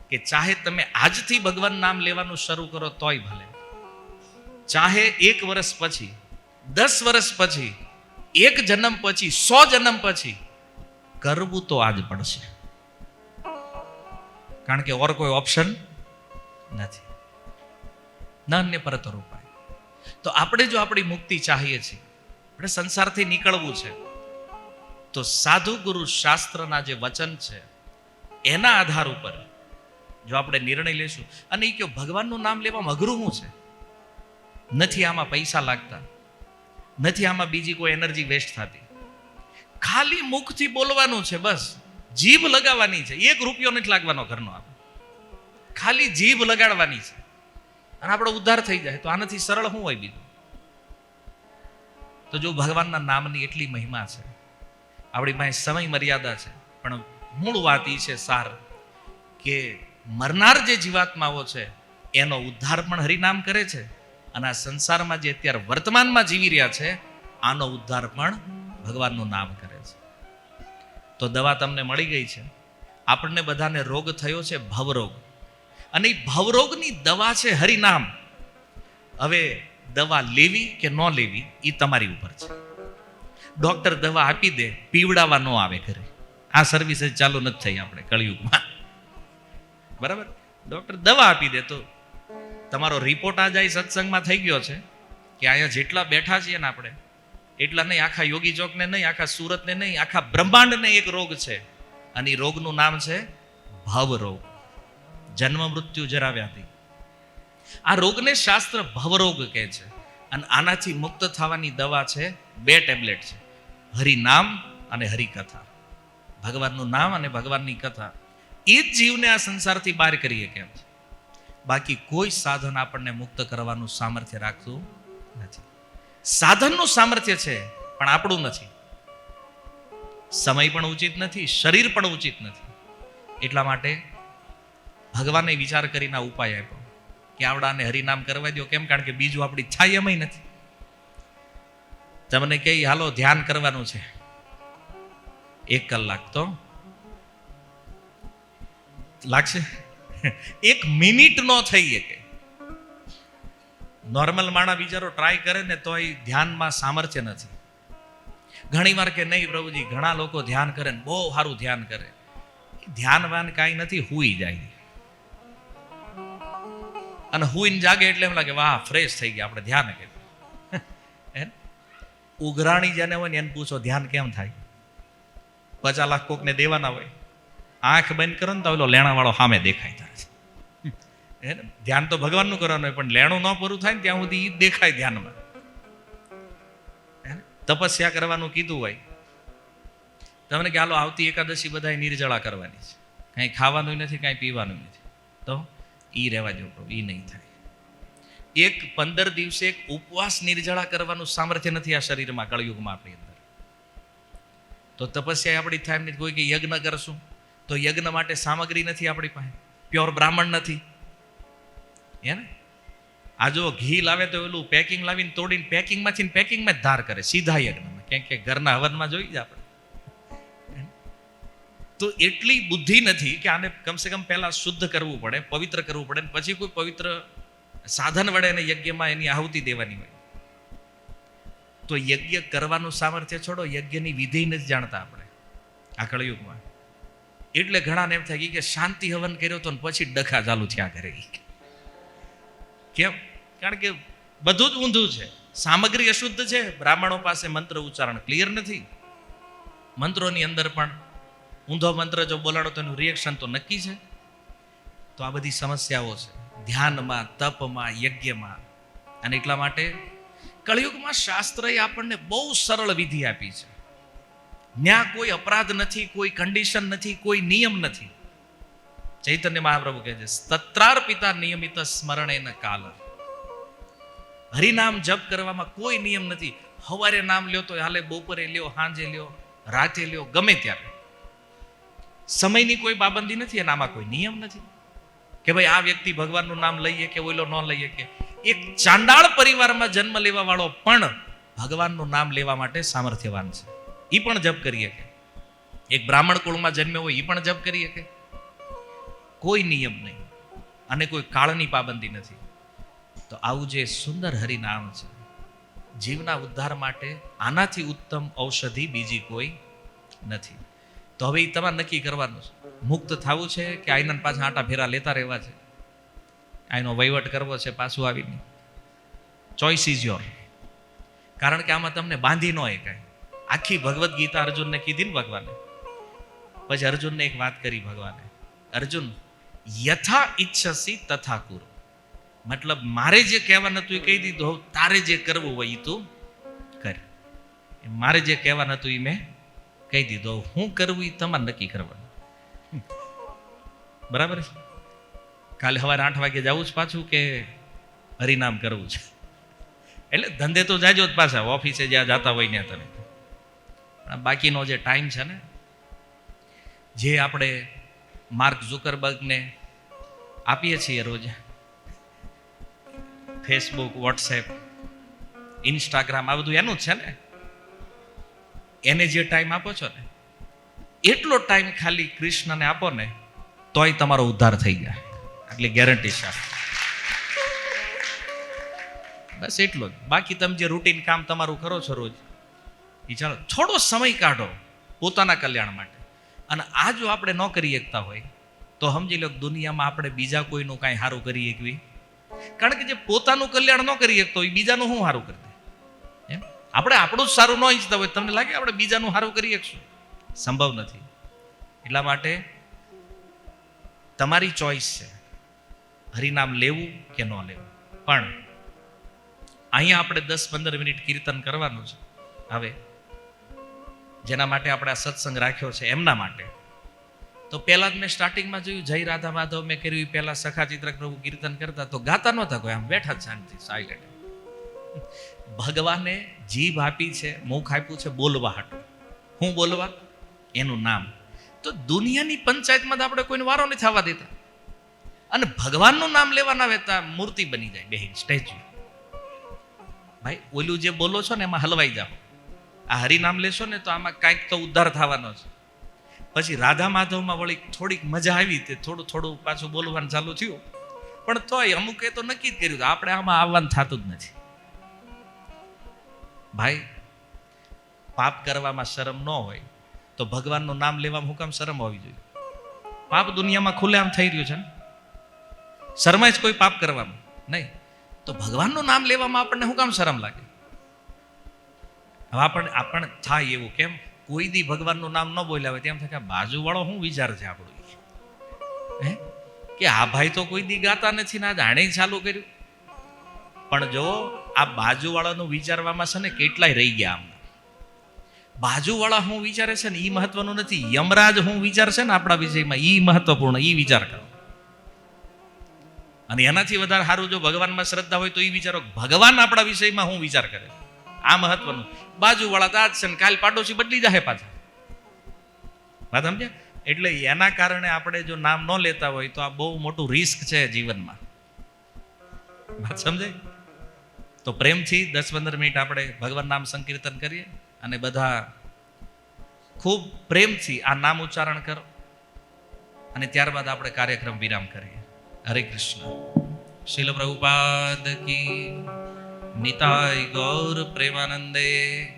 કે ચાહે તમે આજથી ભગવાન નામ લેવાનું શરૂ કરો તોય ભલે, ચાહે 1 વર્ષ પછી, 10 વર્ષ પછી, 1 જન્મ પછી, 100 જન્મ પછી, કરવું તો આજ પડશે. કારણ કે ઓર કોઈ ઓપ્શન નથી. ન અન્ય પરતર ઉપાય. તો આપણે જો આપણી મુક્તિ ચાહીએ છીએ, આપણે સંસારથી નીકળવું છે, તો સાધુ ગુરુ શાસ્ત્રના જે વચન છે એના આધાર ઉપર જો આપણે નિર્ણય લેશું, અને એ કહો ભગવાનનું નામ લેવામાં અઘરું શું છે? નથી આમાં પૈસા લાગતા, નથી આમાં બીજી કોઈ એનર્જી વેસ્ટ થતી, ખાલી મુખથી બોલવાનું છે, બસ જીભ લગાવવાની છે, 1 રૂપિયો નથી લાગવાનો ઘરનો, આપણે ખાલી જીભ લગાડવાની છે અને આપણો ઉદ્ધાર થઈ જાય. તો આનાથી સરળ શું હોય બીજું? તો જો ભગવાનના નામની એટલી મહિમા છે, આપણી પાસે સમય મર્યાદા છે, પણ મૂળ વાત એ છે સાર કે મરનાર જે જીવાત્માઓ છે એનો ઉદ્ધાર પણ હરિનામ કરે છે, અને આ સંસારમાં જે અત્યારે વર્તમાનમાં જીવી રહ્યા છે આનો ઉદ્ધાર પણ ભગવાનનું નામ કરે છે. તો દવા તમને મળી ગઈ છે. આપણને બધાને રોગ થયો છે ભવરોગ, અને એ ભવરોગની દવા છે હરિનામ. હવે દવા લેવી કે ન લેવી એ તમારી ઉપર છે. ડોક્ટર દવા આપી દે, પીવડાવવા ન આવે ઘરે. આ સર્વિસ જ ચાલુ નથી થઈ આપણે કળિયુગમાં, બરાબર? ડોક્ટર દવા આપી દે તો તમારો રિપોર્ટ આ જાય સત્સંગમાં થઈ ગયો છે કે અહીંયા જેટલા બેઠા છીએ ને આપણે એટલા નહીં, આખા યોગી ચોકને નહીં, આખા સુરતને નહીં, આખા બ્રહ્માંડને એક રોગ છે, અને એ રોગનું નામ છે ભવરોગ, જન્મ મૃત્યુ જરા વ્યાધિ. આ રોગને શાસ્ત્ર ભવરોગ કહે છે, અને આનાથી મુક્ત થવાની દવા છે 2 ટેબ્લેટ છે, હરિનામ અને હરિકથા. ભગવાનનું નામ અને ભગવાનની કથા, એ જ જીવને આ સંસારથી બહાર કરીએ કેમ છે. બાકી કોઈ સાધન આપણને મુક્ત કરવાનું સામર્થ્ય રાખતું નથી. સાધનનું સામર્થ્ય છે પણ આપણું નથી. સમય પણ ઉચિત નથી, શરીર પણ ઉચિત નથી. એટલા માટે ભગવાને વિચાર કરીને આ ઉપાય આપ્યો કે આવડાને હરિનામ કરવા દો. કેમ? કારણ કે બીજું આપણી થાય એમય નથી. તમને કહી હાલો ધ્યાન કરવાનું છે 1 કલાક, તો લાગશે? 1 મિનિટ નો થઈ શકે. નોર્મલ માણસ બિચારો ટ્રાય કરે ને તો એ ધ્યાનમાં સામર્થ્ય નથી. ઘણી વાર કે નહીં પ્રભુજી, ઘણા લોકો ધ્યાન કરે ને બહુ સારું ધ્યાન કરે. ધ્યાનવાન કાંઈ નથી, હુઈ જાય, અને હુઈને જાગે એટલે એમ લાગે વાહ ફ્રેશ થઈ ગયા, આપણે ધ્યાન કર્યું. ઉઘરાણી જેને હોય ને એને પૂછો ધ્યાન કેમ થાય? 50 લાખ કોકને દેવાના હોય, આંખ બંધ કરો ને તો ઓલો લેણા વાળો સામે દેખાય થાય. ધ્યાન તો ભગવાનનું કરવાનું હોય, પણ લેણું ન પૂરું થાય ને ત્યાં સુધી ઈ દેખાય ધ્યાનમાં. તપસ્યા કરવાનું કીધું હોય તમને કે હાલો આવતી એકાદશી બધા નિર્જળા કરવાની છે, કાંઈ ખાવાનું નથી, કાંઈ પીવાનું નથી, તો ઈ રહેવા દો, ઈ નહીં થાય. 15 દિવસે એક ઉપવાસ નિર્જળા કરવાનું સામર્થ્ય નથી આ શરીરમાં, કળયુગમાં આપણી અંદર. તો તપસ્યા આપણી થાય નહીં. કોઈ કે યજ્ઞ કરશું તો યજ્ઞ માટે સામગ્રી નથી આપણી પાસે, પ્યોર બ્રાહ્મણ નથી. હે ને? આ જો ઘી લાવે તો એલું પેકિંગ લાવીને તોડીને પેકિંગમાંથી પેકિંગમાં જ ધાર કરે સીધા યજ્ઞમાં. કેમ કે ઘરના હવનમાં જોઈ જ આપણે. તો એટલી બુદ્ધિ નથી કે આને કમસે કમ પહેલા શુદ્ધ કરવું પડે, પવિત્ર કરવું પડે, પછી કોઈ પવિત્ર સાધન વડે એને યજ્ઞમાં એની આહુતિ દેવાની હોય. તો યજ્ઞ કરવાનું સામર્થ્ય છોડો, યજ્ઞની વિધિ નથી જાણતા આપણે આ કળયુગમાં. એટલે ઘણાને એમ થાય કે શાંતિ હવન કર્યો તો પછી ડખા ચાલુ થયા કરે. કેમ? કારણ કે બધું જ ઊંધું છે, સામગ્રી અશુદ્ધ છે. બ્રાહ્મણો પાસે મંત્ર ઉચ્ચારણ ક્લિયર નથી. મંત્રોની અંદર પણ ઊંધો મંત્ર જો બોલાડો તો એનું રિએક્શન તો નક્કી છે. તો આ બધી સમસ્યાઓ છે ધ્યાનમાં, તપમાં, યજ્ઞમાં. અને એટલા માટે કળયુગમાં શાસ્ત્રએ આપણને બહુ સરળ વિધિ આપી છે. ત્યાં કોઈ અપરાધ નથી, કોઈ કન્ડિશન નથી, કોઈ નિયમ નથી. ચૈતન્ય મહાપ્રભુ કહે છે તત્રાર્પિતા નિયમિત સ્મરણેન કાલ. હરિનામ જપ કરવામાં કોઈ નિયમ નથી. સવારે નામ લ્યો તો હાલે, બપોરે લ્યો, સાંજે લ્યો, રાતે લ્યો, ગમે ત્યારે. સમયની કોઈ પાબંદી નથી અને આમાં કોઈ નિયમ નથી કે ભાઈ આ વ્યક્તિ ભગવાનનું નામ લઈએ કે ઓલો ન લઈએ. કે એક ચાંડાળ પરિવારમાં જન્મ લેવા વાળો પણ ભગવાનનું નામ લેવા માટે સામર્થ્યવાન છે. એ પણ જપ કરીએ કે એક બ્રાહ્મણ કુળમાં જન્મ્યો હોય એ પણ જપ કરીએ કે. કોઈ નિયમ નહીં અને કોઈ કાળની પાબંદી નથી. તો આવું જે સુંદર હરિનામ છે, જીવના ઉદ્ધાર માટે આનાથી ઉત્તમ ઔષધિ બીજી કોઈ નથી. તો હવે એ તમારે નક્કી કરવાનું છે, મુક્ત થવું છે કે આઈના પાછા આટા ફેરા લેતા રહેવા છે, આનો વહીવટ કરવો છે પાછું આવીને. Choice is your. કારણ કે આમાં તમને બાંધી ન એકાય. આખી ભગવદ્ ગીતા અર્જુનને કીધી ને ભગવાને. પછી અર્જુનને એક વાત કરી ભગવાને, અર્જુન યથા ઈચ્છસી તથા કુરુ. મતલબ મારે જે કહેવા નતું એ કહી દીધું, તારે જે કરવું હોય એ તું કર. મારે જે કહેવા નતું એ મેં કહી દીધું, હું કરવું એ તમારે નક્કી કરવાનું. બરાબર છે? કાલે સવારે 8 વાગે જવું જ પાછું કે હરિનામ કરવું છે? એટલે ધંધે તો જાજો જ પાછા, ઓફિસે જ્યાં જતા હોય ત્યાં તમે. બાકીનો જે ટાઈમ છે ને, જે આપણે માર્ક ઝુકરબર્ગને આપીએ છીએ રોજ, ફેસબુક, વોટ્સએપ, ઇન્સ્ટાગ્રામ, આ બધું એનું જ છે ને. એને જે ટાઈમ આપો છો ને એટલો ટાઈમ ખાલી કૃષ્ણને આપો ને તોય તમારો ઉદ્ધાર થઈ જાય, આટલી ગેરંટી છે. બસ એટલો જ. બાકી તમે જે રૂટીન કામ તમારું કરો છો રોજ, એ ચાલો થોડો સમય કાઢો પોતાના કલ્યાણ માટે. અને આ જો આપણે ન કરી શકતા હોય તો સમજી લો દુનિયામાં આપણે બીજા કોઈનું કાંઈ સારું કરી શકવી. કારણ કે જે પોતાનું કલ્યાણ ન કરી શકતો હોય બીજાનું શું સારું કરી દે એમ. આપણે આપણું જ સારું ન ઈચ્છતા હોય તમને લાગે આપણે બીજાનું સારું કરી શકશું? સંભવ નથી. એટલા માટે તમારી ચોઈસ છે હરિનામ લેવું કે ન લેવું. પણ અહીંયા આપણે 10-15 મિનિટ કીર્તન કરવાનું છે. હવે જેના માટે આપણે આ સત્સંગ રાખ્યો છે એમના માટે તો પહેલા જ મેં સ્ટાર્ટિંગમાં જોયું જય રાધા માધવ મેં કર્યું. પહેલા સખા ચિત્રક પ્રભુ કીર્તન કરતા તો ગાતા નહોતા કોઈ, આમ બેઠા જ શાંતિ સાયલેન્ટ. ભગવાને જીભ આપી છે, મુખ આપ્યું છે બોલવા હાટું. હું બોલવા? એનું નામ. તો દુનિયાની પંચાયતમાં તો આપણે કોઈને વારો નથી થવા દેતા. અને ભગવાનનું નામ લેવાના વેતા મૂર્તિ બની જાય બેહીન સ્ટેચ્યુ. ભાઈ ઓલું જે બોલો છો ને એમાં હલવાઈ જાઓ. આ હરિનામ લેશો ને તો આમાં કાંઈક તો ઉદ્ધાર થવાનો છે. પછી રાધા માધવમાં વળી થોડીક મજા આવી તે થોડું થોડું પાછું બોલવાનું ચાલુ થયું. પણ તોય અમુકે તો નક્કી જ કર્યું આપણે આમાં આવવાનું થતું જ નથી. ભાઈ પાપ કરવામાં શરમ ન હોય તો ભગવાનનું નામ લેવામાં હું કામ શરમ હોવી જોઈએ? પાપ દુનિયામાં ખુલ્લેઆમ થઈ રહ્યું છે ને. શરમાય જ કોઈ પાપ કરવામાં નહીં. તો ભગવાનનું નામ લેવામાં આપણને શું કામ શરમ લાગે? હવે આપણને થાય એવું કેમ? કોઈ દી ભગવાનનું નામ ન બોલ્યા હોય તેમ થાય કે બાજુવાળો શું વિચાર છે આપણું હે કે આ ભાઈ તો કોઈ દી ગાતા નથી ને આજ આણે ચાલુ કર્યું. પણ જો આ બાજુવાળાનું વિચારવામાં છે ને કેટલાય રહી ગયા. આમ બાજુવાળા શું વિચારે છે ને એ મહત્વનું નથી. યમરાજ શું વિચાર છે ને આપણા વિષયમાં એ મહત્વપૂર્ણ. એ વિચાર કરો. અને એનાથી વધારે સારું જો ભગવાનમાં શ્રદ્ધા હોય તો એ વિચારો ભગવાન આપણા વિષયમાં શું વિચાર કરે. આ મહત્વનું. બાજુવાળા તો આજ છે ને કાલ પાડોશી બદલી જાય પાછા. વાત સમજ્યા? એટલે એના કારણે આપણે જો નામ ન લેતા હોય તો આ બહુ મોટું રિસ્ક છે જીવનમાં. વાત સમજાય? તો પ્રેમથી 10-15 મિનિટ આપણે ભગવાન નામ સંકીર્તન કરીએ અને બધા ખૂબ પ્રેમથી આ નામ ઉચ્ચારણ કરો અને ત્યારબાદ આપણે કાર્યક્રમ વિરામ કરીએ. હરે કૃષ્ણ. શીલ પ્રભુપાદ કી નિતાય ગૌર પ્રેમાનંદે.